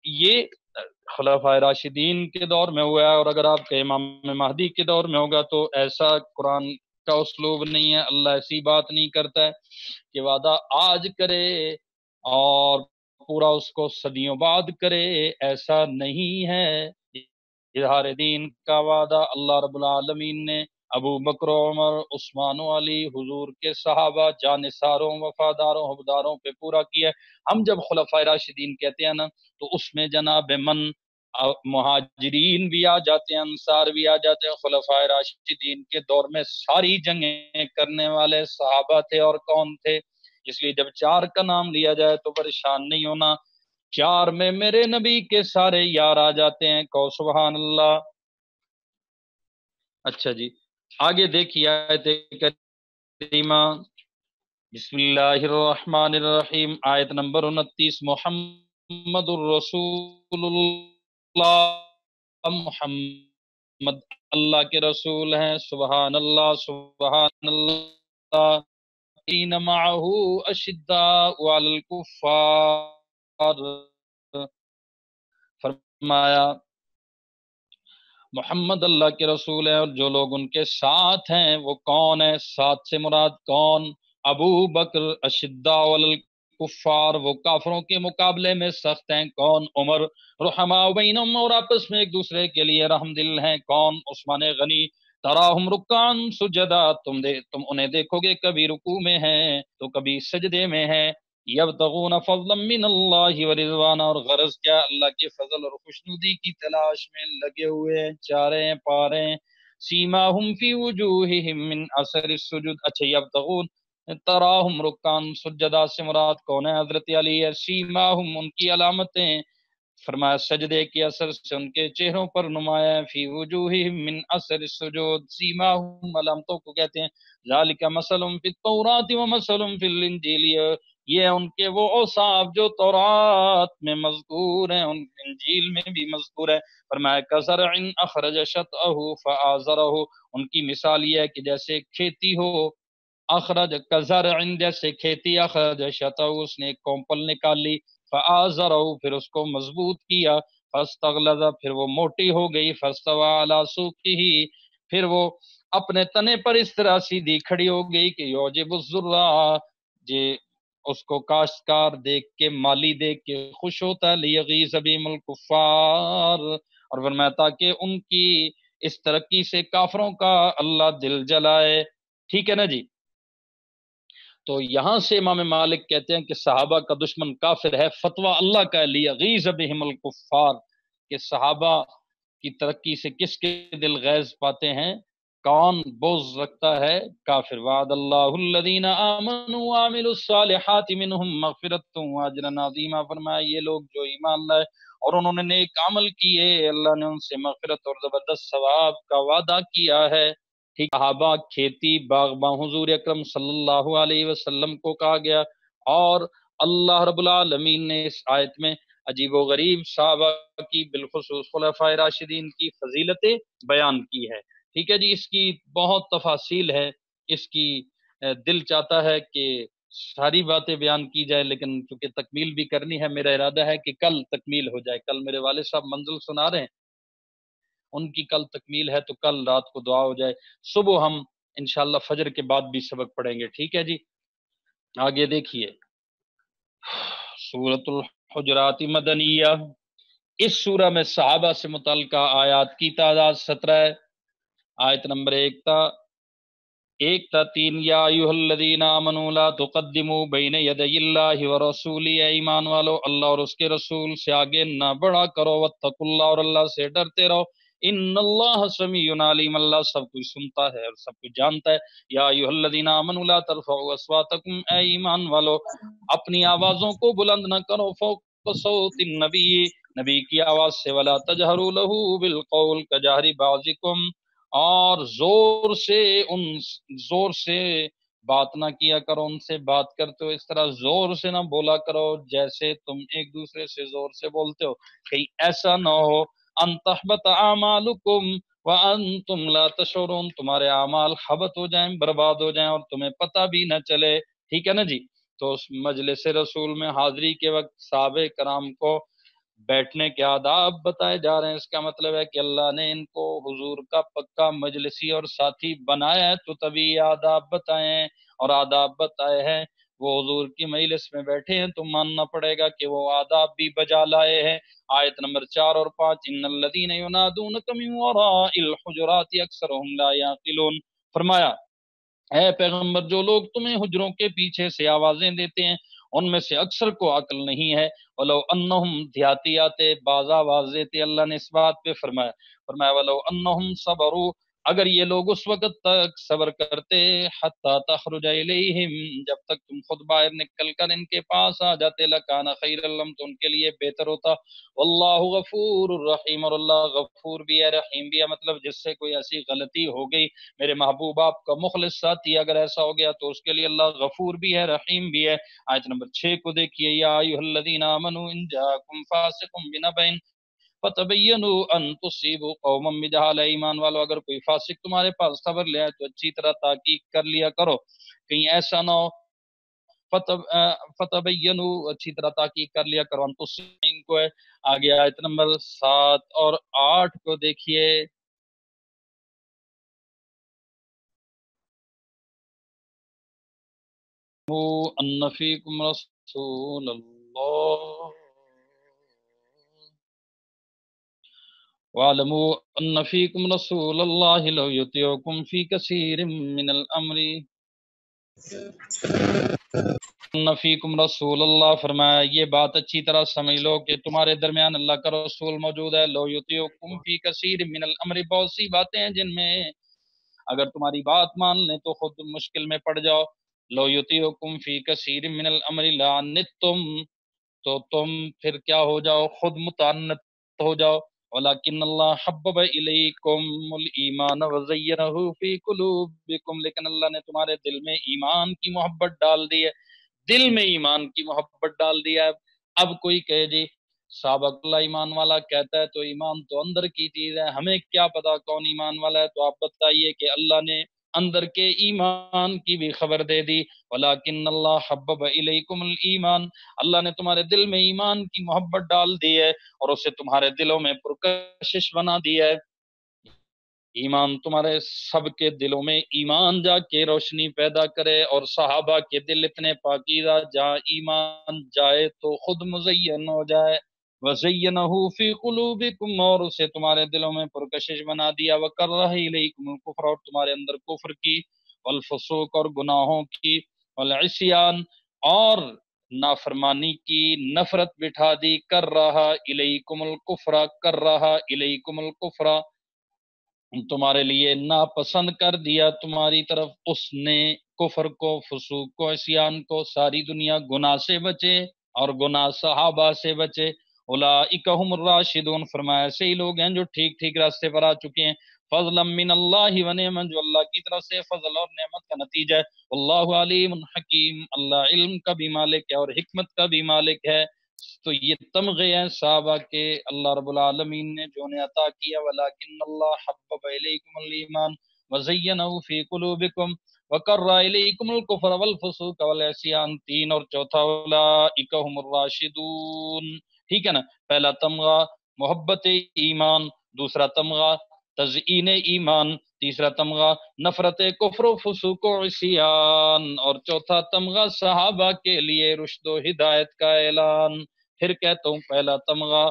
یہ خلفائے راشدین کے دور میں ہوا ہے، اور اگر آپ کے امام مہدی کے دور میں ہوگا تو ایسا قرآن کا اسلوب نہیں ہے، اللہ ایسی بات نہیں کرتا ہے کہ وعدہ آج کرے اور پورا اس کو صدیوں بعد کرے، ایسا نہیں ہے۔ اظہار دین کا وعدہ اللہ رب العالمین نے ابو بکر عمر عثمان و علی حضور کے صحابہ جانثاروں وفاداروں حبداروں پہ پورا کیا ہے۔ ہم جب خلفائے راشدین کہتے ہیں نا تو اس میں جناب من مہاجرین بھی آ جاتے ہیں، انصار بھی آ جاتے ہیں، خلفائے راشدین کے دور میں ساری جنگیں کرنے والے صحابہ تھے، اور کون تھے؟ اس لیے جب چار کا نام لیا جائے تو پریشان نہیں ہونا، چار میں میرے نبی کے سارے یار آ جاتے ہیں، کو سبحان اللہ۔ اچھا جی آگے دیکھیے آیت کریمہ، بسم اللہ الرحمن الرحیم، آیت نمبر 29، محمد الرسول اللہ، محمد اللہ کے رسول ہیں، سبحان اللہ سبحان اللہ، ان معه اشداء علی الکفار، فرمایا محمد اللہ کے رسول ہیں، اور جو لوگ ان کے ساتھ ہیں وہ کون ہیں؟ ساتھ سے مراد کون؟ ابو بکر، اشداء علی الکفار، وہ کافروں کے مقابلے میں سخت ہیں، کون؟ عمر، رحماء بینہم، اور آپس میں ایک دوسرے کے لیے رحم دل ہیں، کون؟ عثمان غنی، تراہم رکعن سجدا، تم انہیں دیکھو گے کبھی رکوع میں ہیں تو کبھی سجدے میں ہیں، یبتغون فضلا من اللہ ورضوانا، اور غرض کیا؟ اللہ کے فضل اور خوشنودی کی تلاش میں لگے ہوئے ہیں، چارے پارے، سیماہم فی وجوہہم من اثر السجود، اچھا یبتغون تراہم رکعن سجدا سے مراد کون ہے؟ حضرت علی ہے، سیماہم ان کی علامتیں، فرمایا سجدے کی اثر سے ان کے چہروں پر نمایاں، فی وجوہہم من اثر السجود، سیماہم علامتوں کو کہتے ہیں، ذالک مثلہم فی التوراۃ ومثلہم فی الانجیل، یہ ان کے وہ اوصاف جو تورات میں مذکور ہیں، ان انجیل میں بھی مذکور ہے، فرمایا کزرع اخرج شطأہ فآزرہ، ان کی مثال یہ ہے کہ جیسے کھیتی ہو، اخرج کزرع جیسے کھیتی، اخرج شطأہ اس نے ایک کومپل نکال لی، فآزرہ پھر اس کو مضبوط کیا، فاستغلظ پھر وہ موٹی ہو گئی، فاستوى علی سوقہ پھر وہ اپنے تنے پر اس طرح سیدھی کھڑی ہو گئی کہ یعجب الزراع، جی اس کو کاشتکار دیکھ کے، مالی دیکھ کے خوش ہوتا ہے، لیغیظ بہم الکفار، اور فرمایا تاکہ ان کی اس ترقی سے کافروں کا اللہ دل جلائے، ٹھیک ہے نا جی۔ تو یہاں سے امام مالک کہتے ہیں کہ صحابہ کا دشمن کافر ہے، فتویٰ اللہ کا ہے، لیغیظ بہم الکفار، کہ صحابہ کی ترقی سے کس کے دل غیظ پاتے ہیں؟ کون بغض رکھتا ہے؟ کافر۔ وعد اللہ الذین آمنوا وعملوا الصالحات منہم مغفرۃ واجرا عظیما، فرمایا یہ لوگ جو ایمان لائے اور انہوں نے نیک عمل کیے، اللہ نے ان سے مغفرت اور زبردست ثواب کا وعدہ کیا ہے، ٹھیک۔ صحابہ کھیتی باغباں حضور اکرم صلی اللہ علیہ وسلم کو کہا گیا، اور اللہ رب العالمین نے اس آیت میں عجیب و غریب صحابہ کی بالخصوص خلفائے راشدین کی فضیلتیں بیان کی ہے۔ ٹھیک ہے جی، اس کی بہت تفاصیل ہے، اس کی دل چاہتا ہے کہ ساری باتیں بیان کی جائے، لیکن چونکہ تکمیل بھی کرنی ہے، میرا ارادہ ہے کہ کل تکمیل ہو جائے۔ کل میرے والد صاحب منزل سنا رہے ہیں، ان کی کل تکمیل ہے، تو کل رات کو دعا ہو جائے، صبح ہم انشاءاللہ فجر کے بعد بھی سبق پڑھیں گے۔ ٹھیک ہے جی، آگے دیکھیے سورۃ الحجرات مدنیہ۔ اس سورہ میں صحابہ سے متعلقہ آیات کی تعداد 17 ہے۔ آیت نمبر 1 تا 3، یا ایھا الذین آمنوا لا تقدموا بین یدی اللہ ورسولہ، اے ایمان والو اللہ اور اس کے رسول سے آگے نہ بڑھا کرو، واتقوا اللہ اور اللہ سے ڈرتے رہو، ان اللہ سمیع علیم، اللہ سب کچھ سنتا ہے اور سب کچھ جانتا ہے۔ یا ایھا الذین آمنوا لا ترفعوا اصواتکم، اے ایمان والو اپنی آوازوں کو بلند نہ کرو، فوق صوت النبی، نبی کی آواز سے، ولا تجہروا لہ بالقول کجہر بعضکم، اور زور سے بات نہ کیا کرو، ان سے بات کرتے ہو اس طرح زور سے نہ بولا کرو جیسے تم ایک دوسرے سے زور سے بولتے ہو، کہیں ایسا نہ ہو ان تحبط اعمالکم وانتم لا تشعرون، تمہارے اعمال حبط ہو جائیں، برباد ہو جائیں اور تمہیں پتہ بھی نہ چلے۔ ٹھیک ہے نا جی، تو اس مجلس رسول میں حاضری کے وقت صحابہ کرام کو بیٹھنے کے آداب بتائے جا رہے ہیں۔ اس کا مطلب ہے کہ اللہ نے ان کو حضور کا پکا مجلسی اور ساتھی بنایا ہے، تو تبھی یہ آداب بتائے ہیں، اور آداب بتائے ہیں وہ حضور کی مجلس میں بیٹھے ہیں تو ماننا پڑے گا کہ وہ آداب بھی بجا لائے ہیں۔ آیت نمبر 4 اور 5، ان الذین ینادونک من وراء الحجرات اکثرهم لا یعقلون، فرمایا اے پیغمبر جو لوگ تمہیں حجروں کے پیچھے سے آوازیں دیتے ہیں ان میں سے اکثر کو عقل نہیں ہے۔ ولو انہم دیہاتی آتے بعض آواز دیتے، اللہ نے اس بات پہ فرمایا ولو انہم صبروا، اگر یہ لوگ اس وقت تک صبر کرتے، حتی تخرج الیہم، جب تک تم خود باہر نکل کر ان کے پاس آ جاتے، لکان خیر لہم، تو ان کے لیے بہتر ہوتا، واللہ غفور الرحیم، اور اللہ غفور بھی ہے رحیم بھی ہے۔ مطلب جس سے کوئی ایسی غلطی ہو گئی، میرے محبوب آپ کا مخلص ساتھی اگر ایسا ہو گیا تو اس کے لیے اللہ غفور بھی ہے رحیم بھی ہے۔ آیت نمبر 6 کو دیکھیے، یا ایھا الذین آمنوا ان جاءکم فاسق بنبأ فتبینوا ان تصیبوا قوما بجہالہ، ایمان والو اگر کوئی فاسق تمہارے پاس خبر لے آئے تو اچھی طرح تحقیق کر لیا کرو، کہیں ایسا نہ ہو، فتبینوا، اچھی طرح تحقیق کر لیا کرو، ان تصیبوا کو ہے۔ آگے آیت نمبر 7 اور 8 کو دیکھیے، ان فیکم رسول اللہ وَاعْلَمُوا أَنَّ فِيكُمْ رَسُولَ اللَّهِ لَوْ يُطِيعُكُمْ فِي كَثِيرٍ مِّنَ الْأَمْرِ أَنَّ فِيكُمْ رَسُولَ اللَّهِ، فرمایا یہ بات اچھی طرح سمجھ لو کہ تمہارے درمیان اللہ کا رسول موجود ہے۔ لَوْ يُطِيعُكُمْ فِي كَثِيرٍ مِّنَ الْأَمْرِ، بہت سی باتیں ہیں جن میں اگر تمہاری بات مان لیں تو خود مشکل میں پڑ جاؤ۔ لَوْ يُطِيعُكُمْ فِي كَثِيرٍ مِّنَ الْأَمْرِ لَعَنِتُّمْ، تو تم پھر کیا ہو جاؤ، خود متعنت ہو جاؤ۔ ولیکن اللہ حبب الیکم الایمان وزینہ فی قلوبکم، لیکن اللہ نے تمہارے دل میں ایمان کی محبت ڈال دی ہے، دل میں ایمان کی محبت ڈال دیا ہے۔ اب کوئی کہے جی سابق اللہ ایمان والا کہتا ہے تو ایمان تو اندر کی چیز ہے، ہمیں کیا پتا کون ایمان والا ہے، تو آپ بتائیے کہ اللہ نے اندر کے ایمان کی بھی خبر دے دی۔ ولیکن اللہ حبب الیکم الایمان، اللہ نے تمہارے دل میں ایمان کی محبت ڈال دی ہے اور اسے تمہارے دلوں میں پرکشش بنا دی ہے۔ ایمان تمہارے سب کے دلوں میں ایمان جا کے روشنی پیدا کرے، اور صحابہ کے دل اتنے پاکیزہ، جہاں ایمان جائے تو خود مزین ہو جائے۔ وَزَيَّنَهُ فِي قُلُوبِكُمْ، اور اسے تمہارے دلوں میں پرکشش بنا دیا۔ وَكَرَّهَ إِلَيْكُمُ الْكُفْرَ، اور تمہارے اندر کفر کی، والفسوق، اور گناہوں کی، والعصیان، اور نافرمانی کی نفرت بٹھا دی۔ کَرَّهَ إِلَيْكُمُ الْكُفْرَ، کَرَّهَ إِلَيْكُمُ الْكُفْرَ، تمہارے لیے ناپسند کر دیا تمہاری طرف اس نے کفر کو، فسوق کو، عصیان کو۔ ساری دنیا گناہ سے بچے اور گناہ صحابہ سے بچے۔ اولئک هم الراشدون، فرمایا ایسے ہی لوگ ہیں جو ٹھیک ٹھیک راستے پر آ چکے ہیں۔ فضلا من اللہ ونعما، جو اللہ کی طرف سے فضل اور نعمت کا نتیجہ ہے۔ اللہ علیم حکیم، اللہ علم کا بھی مالک ہے اور حکمت کا بھی مالک ہے۔ تو یہ تمغے ہیں صحابہ کے اللہ رب العالمین نے جو انہیں عطا کیا. ولیکن اللہ حبب الیکم الایمان وزینہ فی قلوبکم وکر الیکم الکفر والفسوق والعصیان. 3 اور چوتھا اولئک هم الراشدون. ٹھیک ہے نا. پہلا تمغہ محبت ایمان، دوسرا تمغہ تزئین ایمان، تیسرا تمغہ نفرت کفر و فسوق و عصیان، اور چوتھا تمغہ صحابہ کے لیے رشد و ہدایت کا اعلان. پھر کہتا ہوں، پہلا تمغہ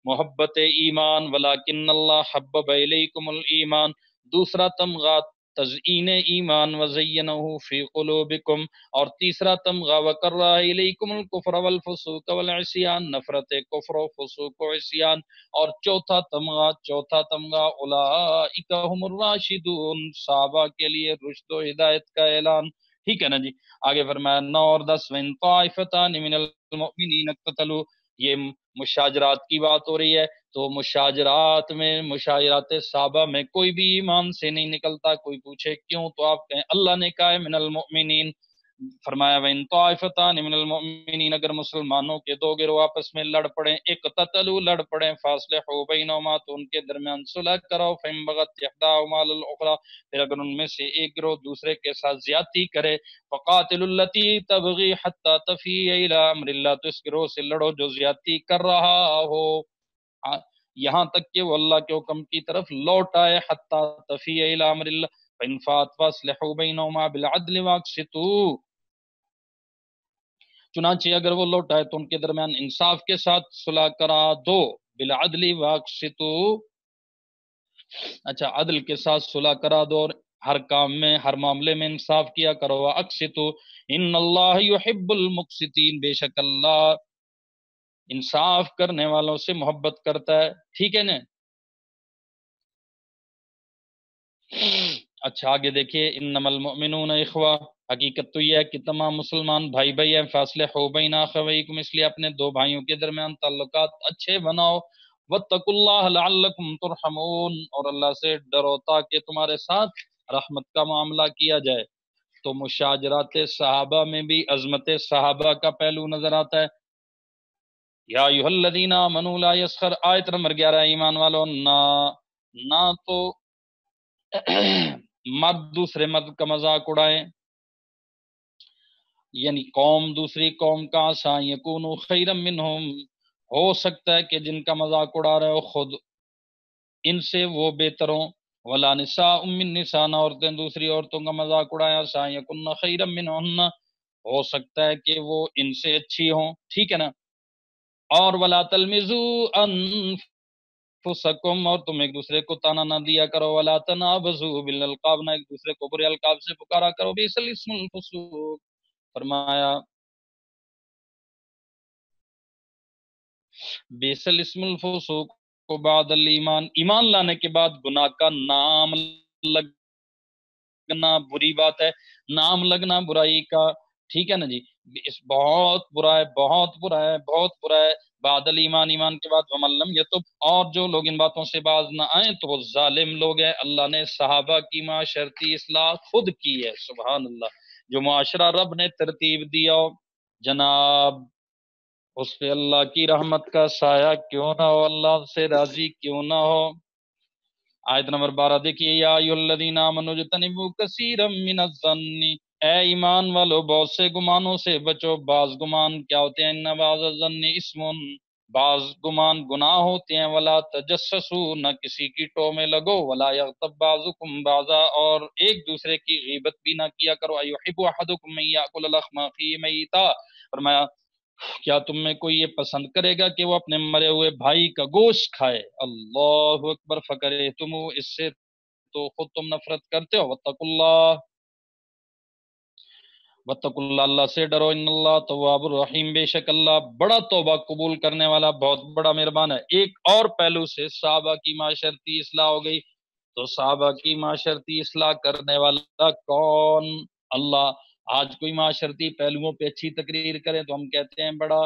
محبت ایمان ولیکن اللہ حبب الیکم الایمان، دوسرا تمغہ تزئین ایمان وزینہ فی قلوبکم، اور تیسرا تمغہ وکرہ الیکم الکفر والفسوق والعصیان، نفرت کفر و فسوق و عصیان، اور چوتھا تمغہ اولئک هم الراشدون، صحابہ کے لیے رشد و ہدایت کا اعلان. ٹھیک ہے نا جی. آگے فرمایا 9 اور 10 وَإِن طَائِفَتَانِ مِنَ الْمُؤْمِنِينَ اقْتَتَلُوا، یہ مشاجرات کی بات ہو رہی ہے. تو مشاجرات صحابہ میں کوئی بھی ایمان سے نہیں نکلتا. کوئی پوچھے کیوں تو آپ کہیں اللہ نے کہا ہے من المؤمنین. فرمایا وَإِن طَائِفَتَانِ مِنَ الْمُؤْمِنِينَ، اگر مسلمانوں کے دو گروہ آپس میں لڑ پڑیں، اقتتلوا لڑ پڑیں، فاصلحوا بینہما تو ان کے درمیان صلح کرو، فإن بغت إحداہما علی الأخرى، پھر اگر ان میں سے ایک گروہ دوسرے کے ساتھ زیادتی کرے، فقاتلوا التی تبغی حتی تفیء الی امر اللہ، تو اس گروہ سے لڑو جو زیادتی کر رہا ہو یہاں تک کہ وہ اللہ کے حکم کی طرف لوٹ آئے، حتی تفیء الی امر اللہ فإن فاءت فاصلحوا بینہما بالعدل واقسطوا، چنانچہ اگر وہ لوٹ آئے تو ان کے درمیان انصاف کے ساتھ صلح کرا دو، بالعدل واقسطوا، اچھا عدل کے ساتھ صلح کرا دو، اور ہر کام میں ہر معاملے میں انصاف کیا کرو. واقسطوا ان اللہ یحب المقسطین، بے شک اللہ انصاف کرنے والوں سے محبت کرتا ہے. ٹھیک ہے نا. اچھا آگے دیکھیے انما المؤمنون اخوہ، حقیقت تو یہ ہے کہ تمام مسلمان بھائی بھائی ہیں. فاصلحوا بین اخویکم، اس لیے اپنے دو بھائیوں کے درمیان تعلقات اچھے بناؤ. واتقوا اللہ لعلکم ترحمون، اور اللہ سے ڈرو تاکہ تمہارے ساتھ رحمت کا معاملہ کیا جائے. تو مشاجرات صحابہ میں بھی عظمت صحابہ کا پہلو نظر آتا ہے. یا ایھا الذین آمنوا لا یسخر، آیت نمبر 11. ایمان والو نہ تو مرد دوسرے مرد کا مذاق اڑائیں، یعنی قوم دوسری قوم کا، عسیٰ یکونوا خیرا منہم، ہو سکتا ہے کہ جن کا مذاق اڑا رہے ہو خود ان سے وہ بہتر ہوں. ولا نساء من نساء، عورتیں دوسری عورتوں کا مذاق اڑائیں، عسیٰ یکن خیرا منہن، ہو سکتا ہے کہ وہ ان سے اچھی ہوں. ٹھیک ہے نا. اور ولا تلمزوا انفسکم، اور تم ایک دوسرے کو تانا نہ دیا کرو. ولا تنابزوا بالالقاب، نہ ایک دوسرے کو برے القاب سے پکارا کرو. بئس الاسم الفسوق، فرمایا بئس الاسم الفسوق کو بعد الایمان، ایمان لانے کے بعد گناہ کا نام لگنا بری بات ہے، نام لگنا برائی کا. ٹھیک ہے نا جی. اس بہت برا ہے، بہت برا ہے، بہت برا ہے. بعد الایمان، ایمان کے بعد ومن لم یتب، اور جو لوگ ان باتوں سے باز نہ آئیں تو وہ ظالم لوگ ہیں. اللہ نے صحابہ کی معاشرتی اصلاح خود کی ہے. سبحان اللہ. جو معاشرہ رب نے ترتیب دیا ہو جناب، اس پہ اللہ کی رحمت کا سایہ کیوں نہ ہو، اللہ سے راضی کیوں نہ ہو. آیت نمبر 12 دیکھیے. یا ایھا الذین آمنوا اجتنبوا کثیرا من الظن، اے ایمان والو بہت سے گمانوں سے بچو. بعض گمان کیا ہوتے ہیں؟ ان بعض الظن اسم، بعض گمان گناہ ہوتے ہیں. ولا تجسسوا، نہ کسی کی ٹو میں لگو. ولا یغتب بعضکم بعضا، اور ایک دوسرے کی غیبت بھی نہ کیا کرو. ایحب احدکم ان یاکل لحم اخیہ میتا، فرمایا کیا تم میں کوئی یہ پسند کرے گا کہ وہ اپنے مرے ہوئے بھائی کا گوشت کھائے؟ اللہ اکبر. فکرہتم، اس سے تو خود تم نفرت کرتے ہو. واتقوا اللہ، اللہ سے ڈرو. ان اللہ تواب الرحیم، بے شک اللہ بڑا توبہ قبول کرنے والا، بہت بڑا مہربان ہے. ایک اور پہلو سے صحابہ کی معاشرتی اصلاح ہو گئی. تو صحابہ کی معاشرتی اصلاح کرنے والا کون؟ اللہ. آج کوئی معاشرتی پہلوؤں پہ اچھی تقریر کرے تو ہم کہتے ہیں بڑا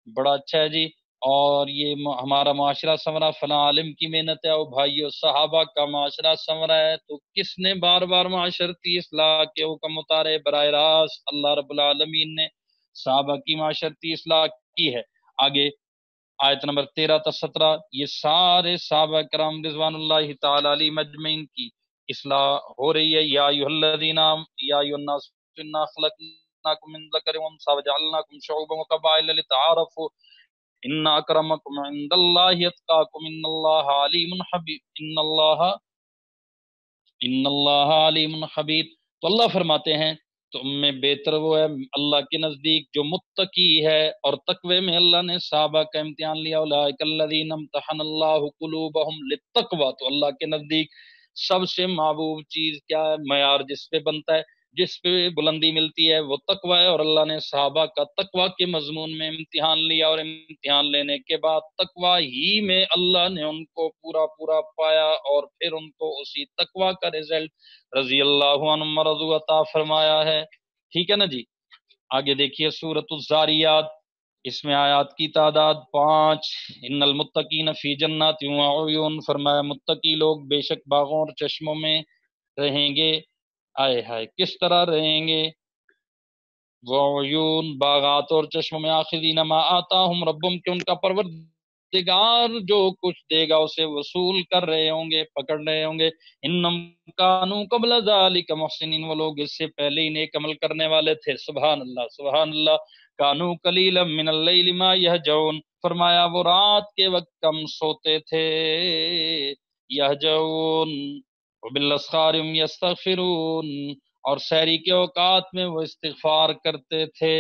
بڑا اچھا ہے جی، اور یہ ہمارا معاشرہ سنورا فلاں عالم کی محنت ہے. اور بھائیو صحابہ کا معاشرہ سنورا ہے تو کس نے بار بار معاشرتی اصلاح کے حکم اتارے؟ براہ راست اللہ رب العالمین نے صحابہ کی معاشرتی اصلاح کی ہے. آگے آیت نمبر 13 تا 17 یہ سارے صحابہ کرام رضوان اللہ تعالی علیہ مجمعین کی اصلاح ہو رہی ہے. یا ایھا الذین یا ایھا الناس انا خلقناکم من ذکر وانثى وجعلناکم شعوبا وقبائل لتعارفوا ان اکرمکم عند اللہ اتقاکم ان اللہ علیم خبیر. تو اللہ فرماتے ہیں تم میں بہتر وہ ہے اللہ کے نزدیک جو متقی ہے. اور تقوی میں اللہ نے صحابہ کا امتحان لیا. اولئک الذین امتحن اللہ قلوبہم للتقوی. تو اللہ کے نزدیک سب سے محبوب چیز کیا ہے؟ معیار جس پہ بنتا ہے، جس پہ بلندی ملتی ہے، وہ تقوی ہے. اور اللہ نے صحابہ کا تقوی کے مضمون میں امتحان لیا، اور امتحان لینے کے بعد تقوی ہی میں اللہ نے ان کو پورا پورا پایا، اور پھر ان کو اسی تقوی کا رزلٹ رضی اللہ عنہم ورضوا عطا فرمایا ہے. ٹھیک ہے نا جی. آگے دیکھیے سورۃ الذاریات، اس میں آیات کی تعداد 5. ان المتقین فی جنات وعیون، فرمایا متقی لوگ بے شک باغوں اور چشموں میں رہیں گے. آئے ہائے کس طرح رہیں گے؟ وعیون باغات اور چشموں میں. آخذین ما آتاہم ربہم، کہ ان کا پروردگار جو کچھ دے گا اسے وصول کر رہے ہوں گے، پکڑ رہے ہوں گے. انہم کانوا قبل ذالک محسنین، وہ لوگ اس سے پہلے ہی نیک عمل کرنے والے تھے. سبحان اللہ سبحان اللہ. کانوا قلیلا من اللیل ما یہجعون، فرمایا وہ رات کے وقت کم سوتے تھے. یہجعون وبالاسحار هم یستغفرون، اور سحری کے اوقات میں وہ استغفار کرتے تھے.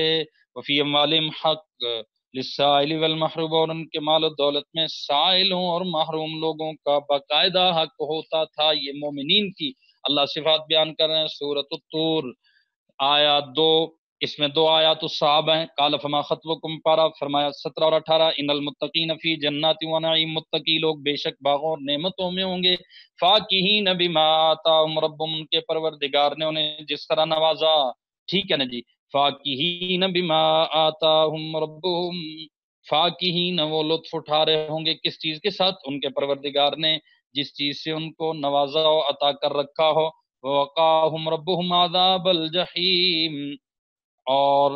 وفی اموالہم حق للسائل والمحروم، اور ان کے مال و دولت میں سائلوں اور محروم لوگوں کا باقاعدہ حق ہوتا تھا. یہ مومنین کی اللہ صفات بیان کر رہے ہیں. سورۃ الطور آیات 2، اس میں 2 آیات الصحابہ ہیں. قال فما خطبکم، پارا فرمایا 17 اور 18. ان المتقین فی جنات و نعیم، متقی لوگ بے شک باغوں اور نعمتوں میں ہوں گے. فاکہین بما آتاہم ربہم، ان کے پروردگار نے انہیں جس طرح نوازا. ٹھیک ہے نا جی. فاکہین بما آتاہم ربہم، فاکہین وہ لطف اٹھا رہے ہوں گے کس چیز کے ساتھ؟ ان کے پروردگار نے جس چیز سے ان کو نوازا ہو، عطا کر رکھا ہو. وقاہم ربہم عذاب الجحیم، اور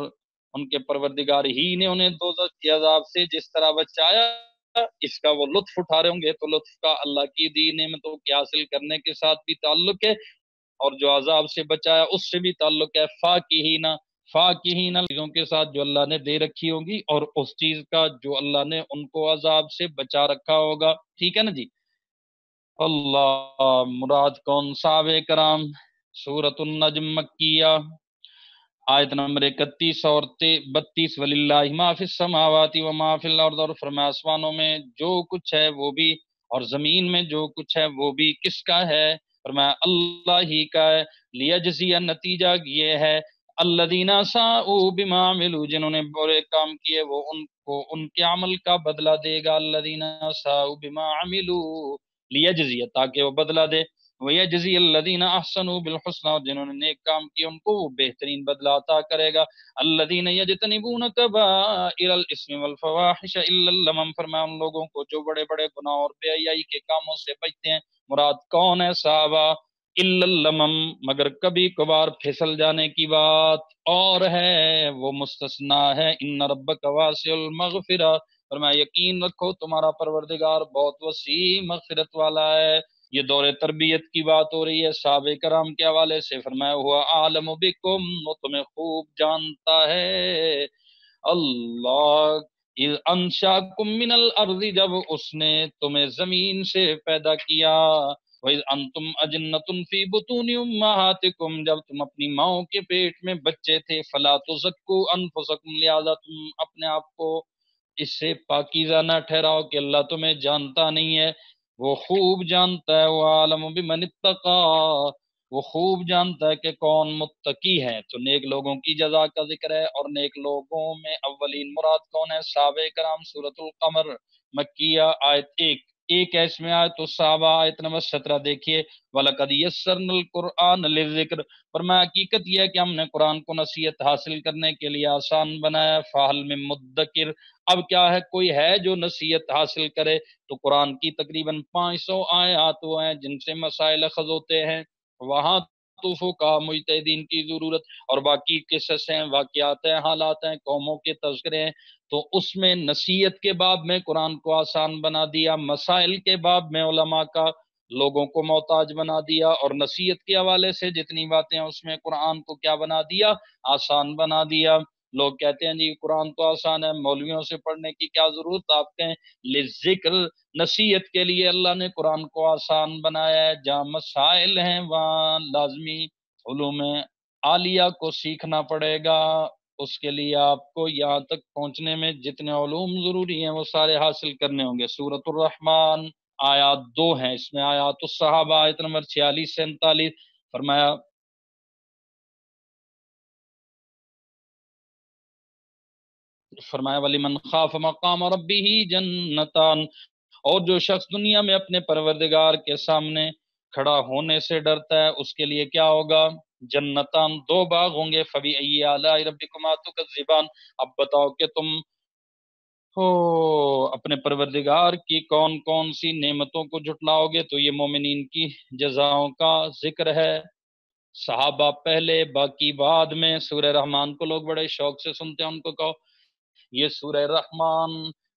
ان کے پروردگار ہی نے انہیں دوزخ کے عذاب سے جس طرح بچایا، اس کا وہ لطف اٹھا رہے ہوں گے. تو لطف کا اللہ کی دی نعمتوں کے حاصل کرنے کے ساتھ بھی تعلق ہے، اور جو عذاب سے بچایا اس سے بھی تعلق ہے. فاکہین، فاکہین چیزوں کے ساتھ جو اللہ نے دے رکھی ہوگی، اور اس چیز کا جو اللہ نے ان کو عذاب سے بچا رکھا ہوگا. ٹھیک ہے نا جی. اللہ مراد کون؟ صحابہ کرام. سورۃ النجم مکیہ، آیت نمبر 31 اور 32. وللہ ما فی السماوات و ما فی الارض، اور فرمایا آسمانوں میں جو کچھ ہے وہ بھی، اور زمین میں جو کچھ ہے وہ بھی کس کا ہے؟ فرمایا اللہ ہی کا ہے. لیجزی، نتیجہ یہ ہے الذین ساءوا بما عملوا، جنہوں نے برے کام کیے وہ ان کو ان کے عمل کا بدلہ دے گا. الذین ساءوا بما عملوا لیجزی، تاکہ وہ بدلہ دے. وَيَجْزِيَ الَّذِينَ أَحْسَنُوا بِالْحُسْنَى، اور جنہوں نے نیک کام کیا ان کو وہ بہترین بدلہ عطا کرے گا. الَّذِينَ يَجْتَنِبُونَ كَبَائِرَ الْإِثْمِ وَالْفَوَاحِشَ إِلَّا اللَّمَمَ، فرمایا ان لوگوں کو جو بڑے بڑے گناہ اور بے حیائی کے کاموں سے بچتے ہیں. مراد کون ہے؟ صحابہ. إِلَّا اللَّمَمَ، مگر کبھی کبھار پھسل جانے کی بات اور ہے، وہ مستثنا ہے. إِنَّ رَبَّكَ وَاسِعُ الْمَغْفِرَةِ، فرمایا یقین رکھو تمہارا پروردگار بہت وسیع مغفرت والا ہے. یہ دور تربیت کی بات ہو رہی ہے صحابہ کرام کے حوالے سے. فرمایا ہوا عالم بکم، وہ تمہیں خوب جانتا ہے. اللہ اذ انشاکم من الارض، جب اس نے تمہیں زمین سے پیدا کیا. وَإِذْ أَنْتُمْ أَجِنَّةٌ فِي بُطُونِ أُمَّهَاتِكُمْ، جب تم اپنی ماؤں کے پیٹ میں بچے تھے. فَلَا تُزَكُّوا أَنفُسَكُمْ، لہذا تم اپنے آپ کو اس سے پاکیزہ نہ ٹھہراؤ کہ اللہ تمہیں جانتا نہیں ہے. وہ خوب جانتا ہے. وہ عالم بمن اتقا، وہ خوب جانتا ہے کہ کون متقی ہے. تو نیک لوگوں کی جزا کا ذکر ہے، اور نیک لوگوں میں اولین مراد کون ہے؟ صحابہ کرام. سورۃ القمر مکیہ، آیت 1 ہے اس میں آیت الصحابہ. آیت نمبر 17 دیکھیے. وَلَقَدْ يَسَّرْنَا الْقُرْآنَ لِلذِّكْرِ، فرمایا حقیقت یہ ہے کہ ہم نے قرآن کو نصیحت حاصل کرنے کے لیے آسان بنایا. فَهَلْ مِن مُدَّكِرٍ، اب کیا ہے کوئی ہے جو نصیحت حاصل کرے؟ تو قرآن کی تقریباً 500 آیات وہ ہیں جن سے مسائل اخذ ہوتے ہیں. وہاں فقہا مجتہدین کی ضرورت، اور باقی قصص ہیں، واقعات ہیں، حالات ہیں، قوموں کے تذکرے ہیں، تو اس میں نصیحت کے باب میں قرآن کو آسان بنا دیا، مسائل کے باب میں علماء کا لوگوں کو محتاج بنا دیا، اور نصیحت کے حوالے سے جتنی باتیں ہیں اس میں قرآن کو کیا بنا دیا؟ آسان بنا دیا۔ لوگ کہتے ہیں جی قرآن تو آسان ہے، مولویوں سے پڑھنے کی کیا ضرورت؟ آپ کہیں لذکر، نصیحت کے لیے اللہ نے قرآن کو آسان بنایا ہے، جہاں مسائل ہیں وہاں لازمی علوم عالیہ کو سیکھنا پڑے گا، اس کے لیے آپ کو یہاں تک پہنچنے میں جتنے علوم ضروری ہیں وہ سارے حاصل کرنے ہوں گے۔ سورۃ الرحمن آیات 2 ہیں، اس میں آیات الصحابہ آیت نمبر 46 سے 39 فرمایا وَلِمَنْ خَافَ مَقَامَ رَبِّهِ جَنَّتَانِ، اور جو شخص دنیا میں اپنے پروردگار کے سامنے کھڑا ہونے سے ڈرتا ہے اس کے لیے کیا ہوگا؟ جنتان، 2 باغ ہوں گے۔ فَبِأَيِّ آلَاءِ رَبِّكُمَا تُكَذِّبَانِ، اب بتاؤ کہ تم ہو اپنے پروردگار کی کون کون سی نعمتوں کو جھٹلاؤ گے؟ تو یہ مومنین کی جزاؤں کا ذکر ہے، صحابہ پہلے باقی بعد میں۔ سورہ رحمان کو لوگ بڑے شوق سے سنتے ہیں، ان کو کہو یہ سورہ رحمان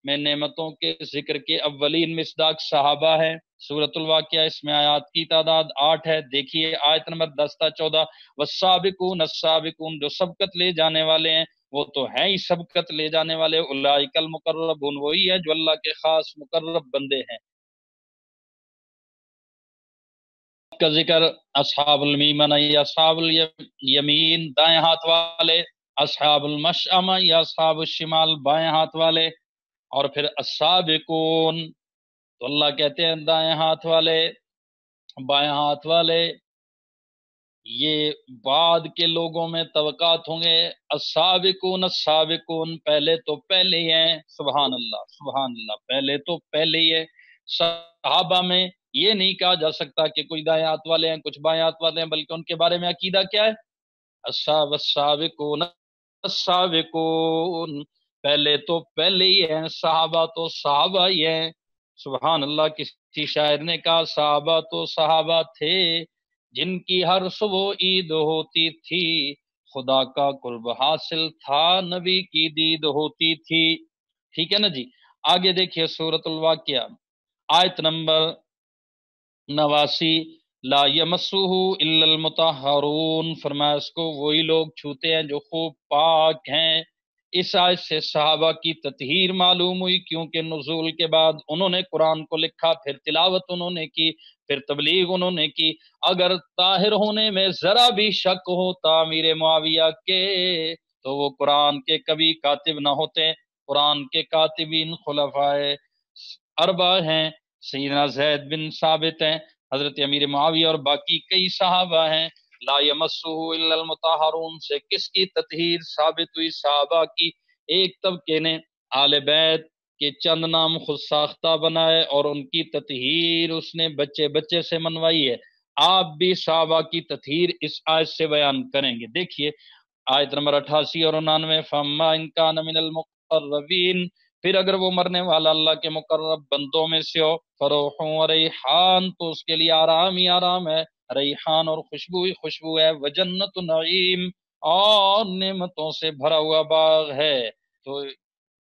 میں نعمتوں کے ذکر کے اولین مصداق صحابہ ہے۔ سورۃ الواقعہ، اس میں آیات کی تعداد 8 ہے، دیکھیے آیت نمبر 10 تا 14، والسابقون السابقون، جو سبقت لے جانے والے ہیں وہ تو ہیں ہی سبقت لے جانے والے، اولئک المقربون، وہی ہے جو اللہ کے خاص مقرب بندے ہیں۔ کا ذکر اصحاب المیمنہ یا اصحاب الیمین دائیں ہاتھ والے، اصحاب المشأمہ یا اصحاب الشمال بائیں ہاتھ والے، اور پھر السابقون تو اللہ کہتے ہیں دائیں ہاتھ والے بائیں ہاتھ والے، یہ بعد کے لوگوں میں طبقات ہوں گے۔ السابقون السابقون، پہلے تو پہلے ہی ہیں، سبحان اللہ سبحان اللہ، پہلے تو پہلے ہی ہے۔ صحابہ میں یہ نہیں کہا جا سکتا کہ کچھ دائیں ہاتھ والے ہیں کچھ بائیں ہاتھ والے ہیں، بلکہ ان کے بارے میں عقیدہ کیا ہے؟ السابقون السابقون، پہلے تو پہلے ہی ہیں، صحابہ تو صحابہ ہی ہیں، سبحان اللہ۔ کسی شاعر نے کہا صحابہ تو صحابہ تھے جن کی ہر صبح عید ہوتی تھی، خدا کا قرب حاصل تھا نبی کی دید ہوتی تھی۔ ٹھیک ہے نا جی؟ آگے دیکھیے سورۃ الواقعہ آیت نمبر 89، لا یمسہ الا المطہرون، فرمایا اس کو وہی لوگ چھوتے ہیں جو خوب پاک ہیں۔ اس آیت سے صحابہ کی تطہیر معلوم ہوئی، کیونکہ نزول کے بعد انہوں نے قرآن کو لکھا، پھر تلاوت انہوں نے کی، پھر تبلیغ انہوں نے کی۔ اگر طاہر ہونے میں ذرا بھی شک ہوتا امیر معاویہ کے تو وہ قرآن کے کبھی کاتب نہ ہوتے۔ قرآن کے کاتبین خلفائے اربع ہیں، سیدنا زید بن ثابت ہیں، حضرت امیر معاویہ اور باقی کئی صحابہ ہیں۔ لا یمسہ الا المطہرون سے کس کی تطہیر ثابت ہوئی؟ صحابہ کی۔ ایک طبقے نے آل بیت کے چند نام خود ساختہ بنائے اور ان کی تطہیر اس نے بچے بچے سے منوائی ہے۔ آپ بھی صحابہ کی تطہیر اس آیت سے بیان کریں گے۔ دیکھیے آیت نمبر 88 اور 99، فَمَا إِن كَانَ مِنَ الْمُقَرَّبِينَ، پھر اگر وہ مرنے والا اللہ کے مقرب بندوں میں سے ہو، فروح و ریحان، تو اس کے لیے آرام ہی آرام ہے، ریحان اور خوشبو ہی خوشبو ہے، وجنت نعیم، اور نعمتوں سے بھرا ہوا باغ ہے۔ تو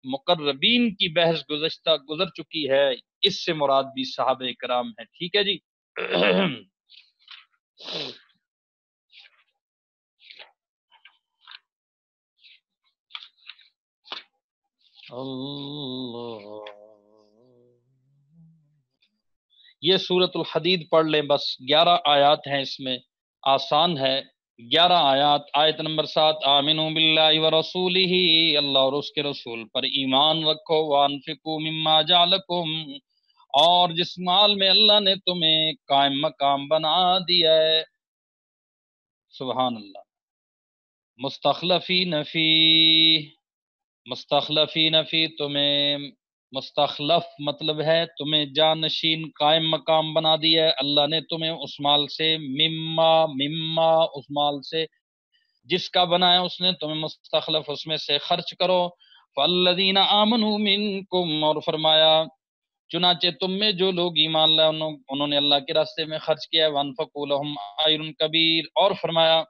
مقربین کی بحث گزر چکی ہے، اس سے مراد بھی صحابہ کرام ہے۔ ٹھیک ہے جی؟ اللہ، یہ سورۃ الحدید پڑھ لیں، بس 11 آیات ہیں اس میں، آسان ہے۔ 11 آیات، آیت نمبر 7، آمنوا باللہ ورسولہ، اللہ اور اس کے رسول پر ایمان رکھو، وانفقوا مما جعلکم، اور جس مال میں اللہ نے تمہیں قائم مقام بنا دیا ہے، سبحان اللہ، مستخلفین فی، مستخلفین فی، تمہیں مستخلف مطلب ہے تمہیں جانشین قائم مقام بنا دیا ہے اللہ نے تمہیں اس مال سے، مما اس مال سے جس کا بنایا اس نے تمہیں مستخلف، اس میں سے خرچ کرو۔ فالذین آمنوا منکم، اور فرمایا چنانچہ تم میں جو لوگ ایمان لائے انہوں نے اللہ کے راستے میں خرچ کیا ہے، وَأَنفَقُوا لَهُمْ أَجْرٌ كَبِيرٌ، اور فرمایا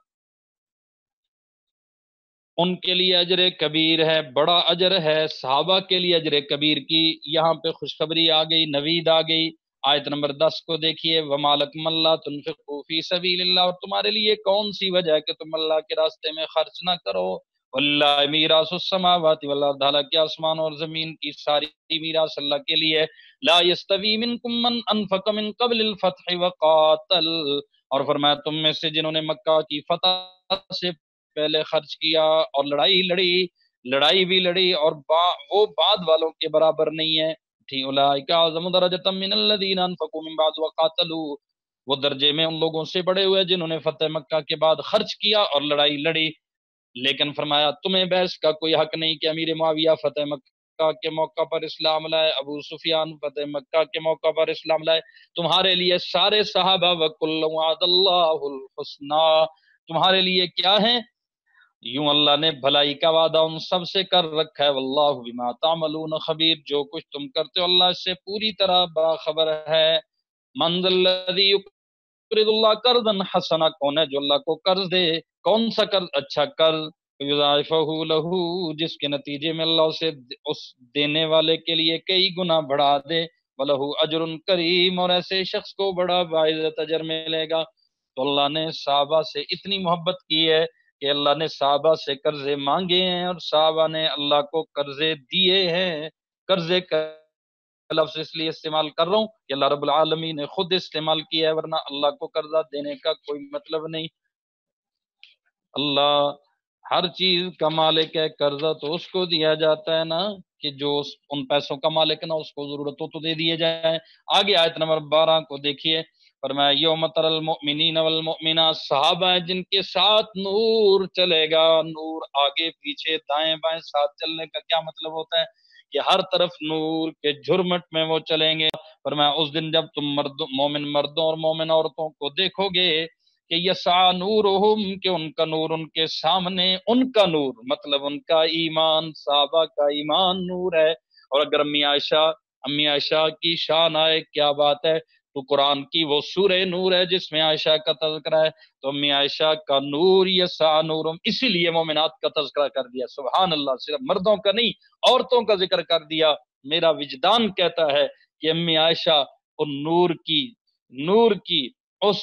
ان کے لیے اجر کبیر ہے، بڑا اجر ہے۔ صحابہ کے لیے اجر کبیر کی یہاں پہ خوشخبری آ گئی، نوید آ گئی۔ آیت نمبر 10 کو دیکھیے، وَمَا لَكُمْ أَلَّا تُنْفِقُوا فِي سَبِيلِ اللَّهِ، اور تمہارے لیے کون سی وجہ ہے کہ تم اللہ کے راستے میں خرچ نہ کرو؟ وَلِلَّهِ مِيرَاثُ السَّمَاوَاتِ وَالْأَرْضِ، حالانکہ آسمان اور زمین کی ساری میراث اللہ کے لیے۔ لَا يَسْتَوِي مِنْكُمْ مَنْ أَنْفَقَ مِنْ قَبْلِ الْفَتْحِ وَقَاتَلَ، اور فرمایا تم میں سے جنہوں نے مکہ کی فتح سے پہلے خرچ کیا اور لڑائی لڑی، لڑائی بھی لڑی، اور وہ بعد والوں کے برابر نہیں ہے۔ اولئک اعظم درجۃ من الذین انفقوا من بعد وقاتلوا، وہ درجے میں ان لوگوں سے بڑے ہوئے جنہوں نے فتح مکہ کے بعد خرچ کیا اور لڑائی لڑی۔ لیکن فرمایا تمہیں بحث کا کوئی حق نہیں کہ امیر معاویہ فتح مکہ کے موقع پر اسلام لائے، ابو سفیان فتح مکہ کے موقع پر اسلام لائے، تمہارے لیے سارے صحابہ وَكُلًّا وَعَدَ اللَّهُ الْحُسْنَى، تمہارے لیے کیا ہیں؟ یوں اللہ نے بھلائی کا وعدہ ان سب سے کر رکھا ہے۔ واللہ بما تعملون خبیر، جو کچھ تم کرتے ہو اللہ اس سے پوری طرح باخبر ہے۔ من ذا الذی یقرض اللہ قرضا حسنا، کون ہے جو اللہ کو قرض دے؟ کون سا قرض؟ اچھا قرض، یضاعفہ لہ، جس کے نتیجے میں اللہ اسے اس دینے والے کے لیے کئی گنا بڑھا دے، وَلَهُ اجر کریم، اور ایسے شخص کو بڑا باعزت اجر ملے گا۔ تو اللہ نے صحابہ سے اتنی محبت کی ہے کہ اللہ نے صحابہ سے قرضے مانگے ہیں اور صحابہ نے اللہ کو قرضے دیے ہیں۔ قرضے کا لفظ اس لیے استعمال کر رہا ہوں کہ اللہ رب العالمین نے خود استعمال کیا ہے، ورنہ اللہ کو قرضہ دینے کا کوئی مطلب نہیں۔ اللہ ہر چیز کا مالک ہے، قرضہ تو اس کو دیا جاتا ہے نا کہ جو ان پیسوں کا مالک نہ، اس کو ضرورت ہو تو دے دیے جائیں۔ آگے آیت نمبر 12 کو دیکھیے، فرمایا یوم تر المؤمنین والمؤمنات، صحابہ ہیں جن کے ساتھ نور چلے گا۔ نور آگے پیچھے دائیں بائیں ساتھ چلنے کا کیا مطلب ہوتا ہے؟ کہ ہر طرف نور کے جھرمٹ میں وہ چلیں گے۔ فرمایا اس دن جب تم مومن مردوں اور مومن عورتوں کو دیکھو گے کہ یسعى نورہم، کہ ان کا نور ان کے سامنے، ان کا نور مطلب ان کا ایمان، صحابہ کا ایمان نور ہے۔ اور اگر امی عائشہ کی شان آئے، کیا بات ہے، تو قرآن کی وہ سورہ نور ہے جس میں عائشہ کا تذکرہ ہے، تو امی عائشہ کا نور یسعى نورہم، اسی لیے مومنات کا تذکرہ کر دیا۔ سبحان اللہ، صرف مردوں کا نہیں عورتوں کا ذکر کر دیا۔ میرا وجدان کہتا ہے کہ امی عائشہ ان نور کی اس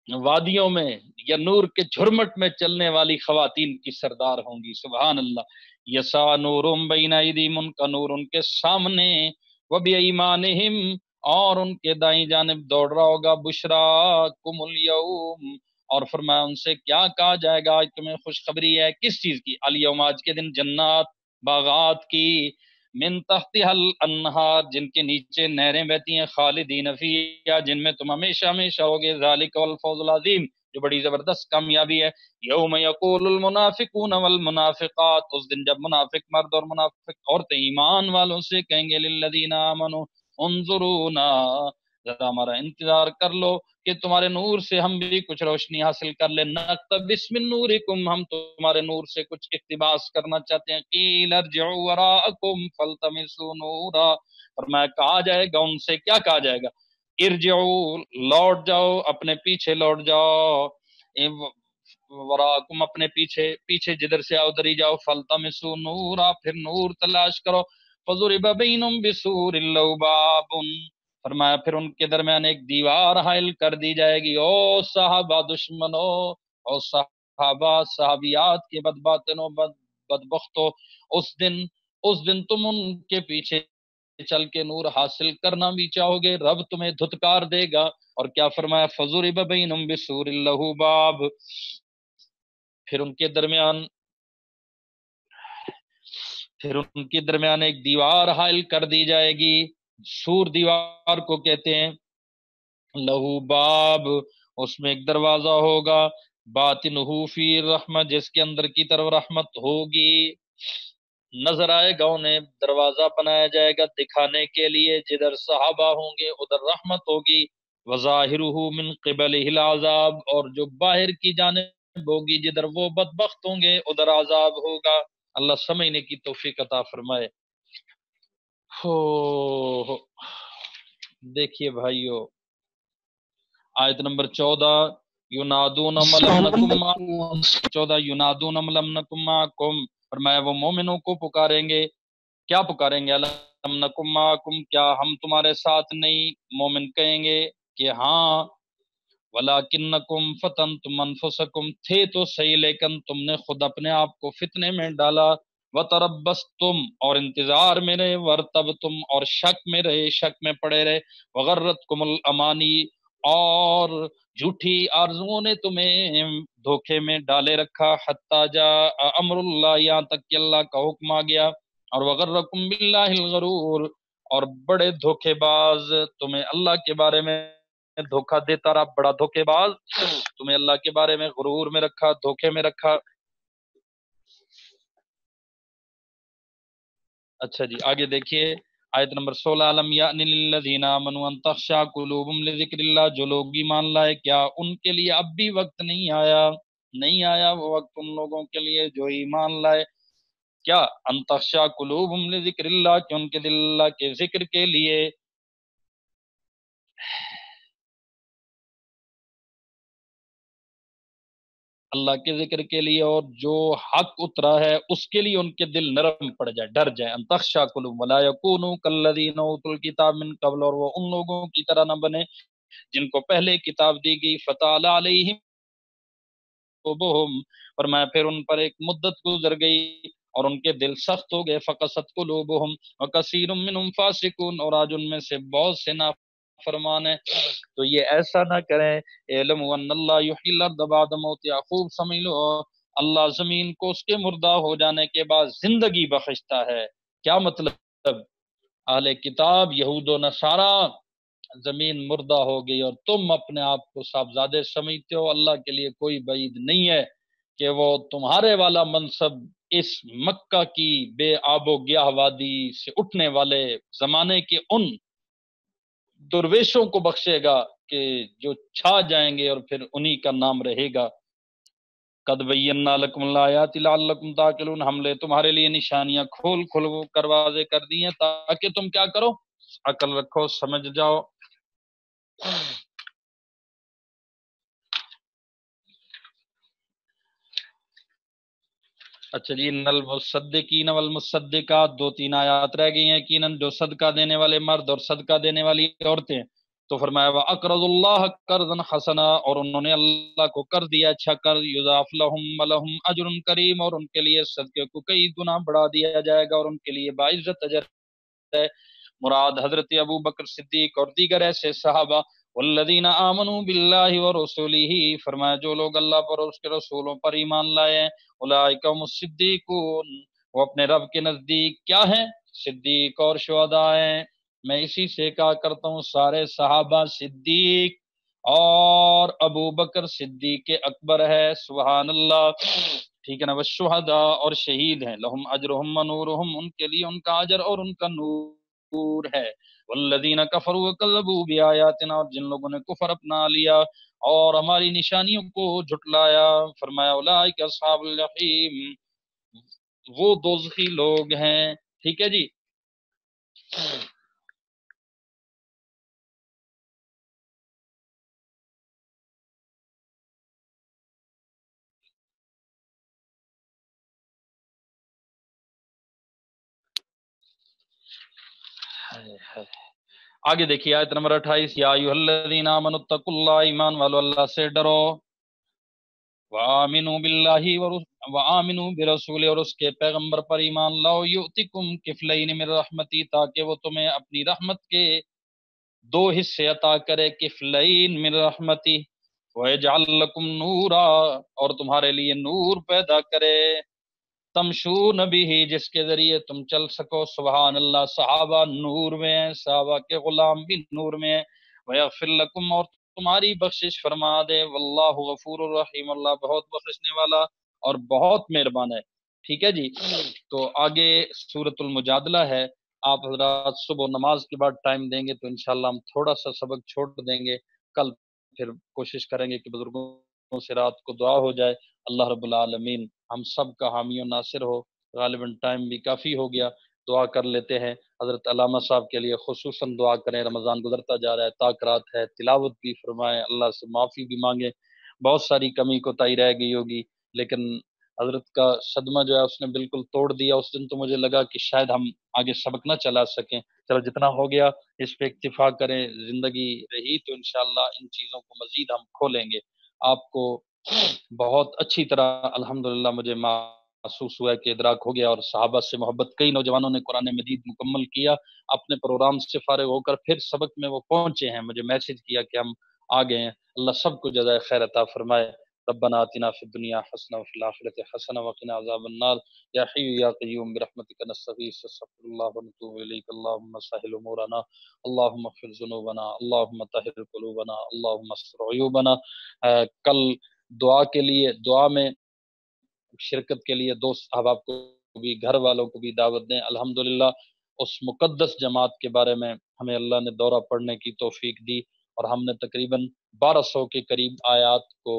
وادیوں میں یا نور کے جھرمٹ میں چلنے والی خواتین کی سردار ہوں گی۔ سبحان اللہ۔ یسعى نورہم بین ایدیہم، ان کا نور ان کے سامنے، وبایمانہم، اور ان کے دائیں جانب دوڑ رہا ہوگا، بشراکم الیوم، اور فرمایا ان سے کیا کہا جائے گا، آج تمہیں خوشخبری ہے کس چیز کی؟ الیوم، آج کے دن، جنات، باغات کی، من تحتها الانہار، جن کے نیچے نہریں بہتی ہیں، خالدین فیہا، جن میں تم ہمیشہ ہمیشہ ہوگے، ذالک والفوز العظیم، جو بڑی زبردست کامیابی ہے۔ یوم یقول المنافقون والمنافقات، اس دن جب منافق مرد اور منافق عورتیں ایمان والوں سے کہیں گے، للذین آمنوا انظرونا، ذرا ہمارا انتظار کر لو کہ تمہارے نور سے ہم بھی کچھ روشنی حاصل کر لیں، نقتبس من نورکم، ہم تمہارے نور سے کچھ اقتباس کرنا چاہتے ہیں۔ قیل ارجعوا وراءکم فالتمسوا نورا، فرمایا کہا جائے گا ان سے، کیا کہا جائے گا؟ ارجعوا، لوٹ جاؤ، اپنے پیچھے لوٹ جاؤ، وراءکم، اپنے پیچھے جدھر سے آؤ ادھر ہی جاؤ، فالتمسوا نورا، پھر نور تلاش کرو، فضرب بینہم بسور لہ باب، فرمایا پھر ان کے درمیان ایک دیوار حائل کر دی جائے گی۔ او صحابہ دشمنو، او صحابہ صحابیات کے بدباطنوں، بدبختو، اس دن تم ان کے پیچھے چل کے نور حاصل کرنا بھی چاہو گے، رب تمہیں دھتکار دے گا۔ اور کیا فرمایا؟ فضرب بینہم بسور لہ باب، پھر ان کے درمیان ایک دیوار حائل کر دی جائے گی۔ سور دیوار کو کہتے ہیں، لہو باب، اس میں ایک دروازہ ہوگا، باطنہ فی رحمت، جس کے اندر کی طرف رحمت ہوگی۔ نظر آئے گا انہیں، دروازہ بنایا جائے گا دکھانے کے لیے، جدھر صحابہ ہوں گے ادھر رحمت ہوگی، وظاہرہ من قبلہ العذاب، اور جو باہر کی جانب ہوگی جدھر وہ بدبخت ہوں گے ادھر عذاب ہوگا۔ اللہ سمجھنے کی توفیق عطا فرمائے۔ ہو دیکھیے بھائیو، آیت نمبر 14، یونادون ملم نکم، 14 یونادون ملم نکم معکم، فرمایا وہ مومنوں کو پکاریں گے، کیا پکاریں گے؟ الم نکم معکم، کیا ہم تمہارے ساتھ نہیں؟ مومن کہیں گے کہ ہاں، وَلَكِنَّكُمْ فَتَنْتُمْ أَنفُسَكُمْ، تھے تو صحیح لیکن تم نے خود اپنے آپ کو فتنے میں ڈالا، وَتَرَبَّصْتُمْ، اور انتظار میں رہے، وَارْتَبْتُمْ، اور شک میں رہے، شک میں پڑے رہے، وَغَرَّتْكُمُ الْأَمَانِي، اور جھوٹی آرزوؤں نے تمہیں دھوکے میں ڈالے رکھا، حَتَّى جَاءَ أَمْرُ اللَّهِ، یہاں تک کہ اللہ کا حکم آ گیا، اور وَغَرَّكُمْ بِاللَّهِ الْغَرُورُ، اور بڑے دھوکے باز تمہیں اللہ کے بارے میں دھوکہ دیتا رہا، بڑا دھوکے باز تمہیں اللہ کے بارے میں غرور میں رکھا، دھوکے میں رکھا۔ اچھا جی، آگے دیکھیے آیت نمبر 16، علم یأن للذین آمنوا ان تخشع قلوبهم لذکر اللہ، جو لوگ ایمان لائے کیا ان کے لیے اب بھی وقت نہیں آیا؟ نہیں آیا وہ وقت ان لوگوں کے لیے جو ایمان لائے، کیا ان تخشع قلوبهم لذکر اللہ، کہ ان کے دل اللہ کے ذکر کے لیے، اللہ کے ذکر کے لیے، اور جو حق اترا ہے اس کے لیے ان کے دل نرم پڑ جائے، ڈر جائے، ان تخشع قلوب ولا یکونوا کالذین اوتوا الکتاب من قبل، اور وہ ان لوگوں کی طرح نہ بنے جن کو پہلے کتاب دی گئی، فطال علیہم قلوبہم، فرمایا پھر ان پر ایک مدت گزر گئی اور ان کے دل سخت ہو گئے، فقست قلوبہم وکثیر منہم فاسقون، اور آج ان میں سے بہت سے نافرمان ہیں۔ تو یہ ایسا نہ کریں، علم ان اللہ یحیی الارض بعد موتہا، خوب سمجھ لو اللہ زمین کو اس کے مردہ ہو جانے کے بعد زندگی بخشتا ہے۔ کیا مطلب؟ اہل کتاب یہود و نصارہ، زمین مردہ ہو گئی اور تم اپنے آپ کو صاحبزادے سمجھتے ہو، اللہ کے لیے کوئی بعید نہیں ہے کہ وہ تمہارے والا منصب اس مکہ کی بے آب و گیاہ وادی سے اٹھنے والے زمانے کے ان درویشوں کو بخشے گا کہ جو چھا جائیں گے اور پھر انہی کا نام رہے گا۔ قد بینا لکم الآیات لعلکم تعقلون، ہم نے تمہارے لیے نشانیاں کھول کھول کر واضح کر دی ہیں تاکہ تم کیا کرو؟ عقل رکھو، سمجھ جاؤ۔ اچھا جی، ان المصدقین والمصدقات، 2-3 آیات رہ گئی ہیں، یقیناً جو صدقہ دینے والے مرد اور صدقہ دینے والی عورتیں، تو فرمایا وَأَقْرَضُوا اللَّهَ قَرْضًا حَسَنًا، اور انہوں نے اللہ کو قرض دیا اچھا قرض، یُضَاعَفْ لَهُمْ وَلَهُمْ أَجْرٌ کریم، اور ان کے لیے صدقے کو کئی گنا بڑھا دیا جائے گا اور ان کے لیے باعزت اجر ہے۔ مراد حضرت ابو بکر صدیق اور دیگر ایسے صحابہ، والذین آمنوا باللہ ورسولہ، فرمایا جو لوگ اللہ پر اور اس کے رسولوں پر ایمان لائے ہیں، اولئک هم الصدیقون، وہ اپنے رب کے نزدیک کیا ہیں؟ صدیق اور شہداء ہیں۔ میں اسی سے کہا کرتا ہوں سارے صحابہ صدیق اور ابو بکر صدیق اکبر ہے، سبحان اللہ، ٹھیک ہے نا، والشہداء اور شہید ہیں، لہم اجرہم ونورہم، ان کے لیے ان کا اجر اور ان کا نور ہے، والذین کفروا وکذبوا بآیاتنا، اور جن لوگوں نے کفر اپنا لیا اور ہماری نشانیوں کو جھٹلایا، فرمایا اولئک اصحاب الجحیم، وہ دوزخی لوگ ہیں۔ ٹھیک ہے جی، آگے دیکھیے آیت نمبر 28، یا ایھا الذین آمنوا اتقوا اللہ، ایمان والو اللہ سے ڈرو، وآمنوا باللہ وآمنوا برسول، اور اس کے پیغمبر پر ایمان لاؤ، یؤتکم کفلین من رحمتی، تاکہ وہ تمہیں اپنی رحمت کے 2 حصے عطا کرے، کفلین من رحمتی، ویجعل لکم نورا، اور تمہارے لیے نور پیدا کرے، تمشون بھی، جس کے ذریعے تم چل سکو، سبحان اللہ، صحابہ نور میں ہیں، صحابہ کے غلام بھی نور میں ہیں، ویغفر لکم، اور تمہاری بخشش فرما دے، واللہ غفور الرحیم، اللہ بہت بخشنے والا اور بہت مہربان ہے۔ ٹھیک ہے جی، تو آگے سورۃ المجادلہ ہے، آپ حضرات صبح نماز کے بعد ٹائم دیں گے تو انشاءاللہ ہم تھوڑا سا سبق چھوڑ دیں گے، کل پھر کوشش کریں گے کہ بزرگوں سے رات کو دعا ہو جائے، اللہ رب العالمین ہم سب کا حامی و ناصر ہو۔ غالباً ٹائم بھی کافی ہو گیا، دعا کر لیتے ہیں۔ حضرت علامہ صاحب کے لیے خصوصاً دعا کریں، رمضان گزرتا جا رہا ہے، تاکرات ہے، تلاوت بھی فرمائیں، اللہ سے معافی بھی مانگیں، بہت ساری کمی کوتاہی رہ گئی ہوگی، لیکن حضرت کا صدمہ جو ہے اس نے بالکل توڑ دیا۔ اس دن تو مجھے لگا کہ شاید ہم آگے سبق نہ چلا سکیں، چلو جتنا ہو گیا اس پہ اکتفا کریں، زندگی رہی تو انشاءاللہ ان چیزوں کو مزید ہم کھولیں گے۔ آپ کو بہت اچھی طرح الحمدللہ مجھے محسوس ہوا کہ ادراک ہو گیا، اور صحابہ سے محبت کئی نوجوانوں نے قرآن مجید مکمل کیا، اپنے پروگرام سے فارغ ہو کر پھر سبق میں وہ پہنچے ہیں، مجھے میسج کیا کہ ہم آ گئے ہیں۔ اللہ سب کو جزائے خیر عطا فرمائے۔ ربنا آتنا فی الدنیا حسنہ وفی الآخرۃ حسنہ وقنا عذاب النار۔ یا حی یا قیوم برحمتک نستغیث استغفر اللہ ونتوب الیک اللہم سہل امورنا اللہم اغفر ذنوبنا اللہم طہر قلوبنا اللہم استر عیوبنا۔ کل دعا کے لیے، دعا میں شرکت کے لیے دوست احباب کو بھی، گھر والوں کو بھی دعوت دیں۔ الحمدللہ اس مقدس جماعت کے بارے میں ہمیں اللہ نے دورہ پڑھنے کی توفیق دی، اور ہم نے تقریباً 1200 کے قریب آیات کو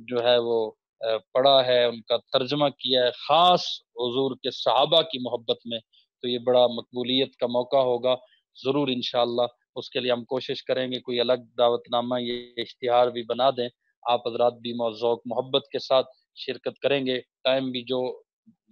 جو ہے وہ پڑھا ہے، ان کا ترجمہ کیا ہے، خاص حضور کے صحابہ کی محبت میں، تو یہ بڑا مقبولیت کا موقع ہوگا ضرور انشاءاللہ۔ اس کے لیے ہم کوشش کریں گے کوئی الگ دعوت نامہ یہ اشتہار بھی بنا دیں، آپ حضرات بھی ذوق محبت کے ساتھ شرکت کریں گے۔ ٹائم بھی جو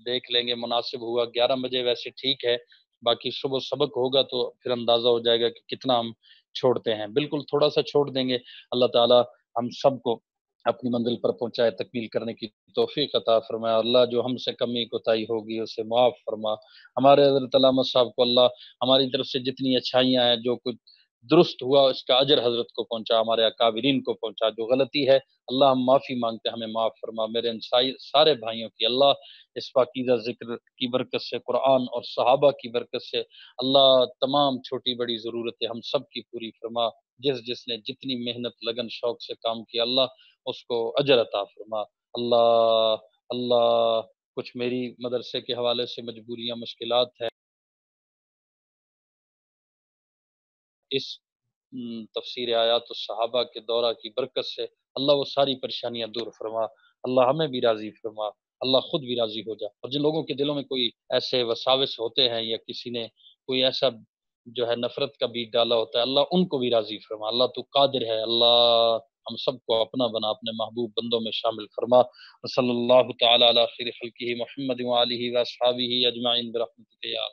دیکھ لیں گے مناسب ہوا 11 بجے ویسے ٹھیک ہے، باقی صبح سبق ہوگا تو پھر اندازہ ہو جائے گا کہ کتنا ہم چھوڑتے ہیں، بالکل تھوڑا سا چھوڑ دیں گے۔ اللہ تعالی ہم سب کو اپنی منزل پر پہنچائے، تکمیل کرنے کی توفیق عطا فرمائے۔ اللہ جو ہم سے کمی کوتاہی ہوگی اسے معاف فرما۔ ہمارے حضرت علامہ صاحب کو اللہ ہماری طرف سے جتنی اچھائیاں ہیں، جو کچھ درست ہوا اس کا اجر حضرت کو پہنچا، ہمارے اکابرین کو پہنچا، جو غلطی ہے اللہ ہم معافی مانگتے ہیں، ہمیں معاف فرما۔ میرے ان سارے بھائیوں کی اللہ اس پاکیزہ ذکر کی برکت سے، قرآن اور صحابہ کی برکت سے اللہ تمام چھوٹی بڑی ضرورتیں ہم سب کی پوری فرما۔ جس نے جتنی محنت لگن شوق سے کام کیا اللہ اس کو اجر عطا فرما۔ اللہ اللہ کچھ میری مدرسے کے حوالے سے مجبوریاں مشکلات ہے، اس تفسیر آیات الصحابہ کے دورہ کی برکت سے اللہ وہ ساری پریشانیاں دور فرما، اللہ ہمیں بھی راضی فرما، اللہ خود بھی راضی ہو جا۔ اور جن لوگوں کے دلوں میں کوئی ایسے وساوس ہوتے ہیں یا کسی نے کوئی ایسا جو ہے نفرت کا بیج ڈالا ہوتا ہے، اللہ ان کو بھی راضی فرما۔ اللہ تو قادر ہے، اللہ ہم سب کو اپنا بنا، اپنے محبوب بندوں میں شامل فرما۔ صلی اللہ تعالی علی خیر خلقہ محمد وآلہ واصحابہ اجمعین برحمتک یا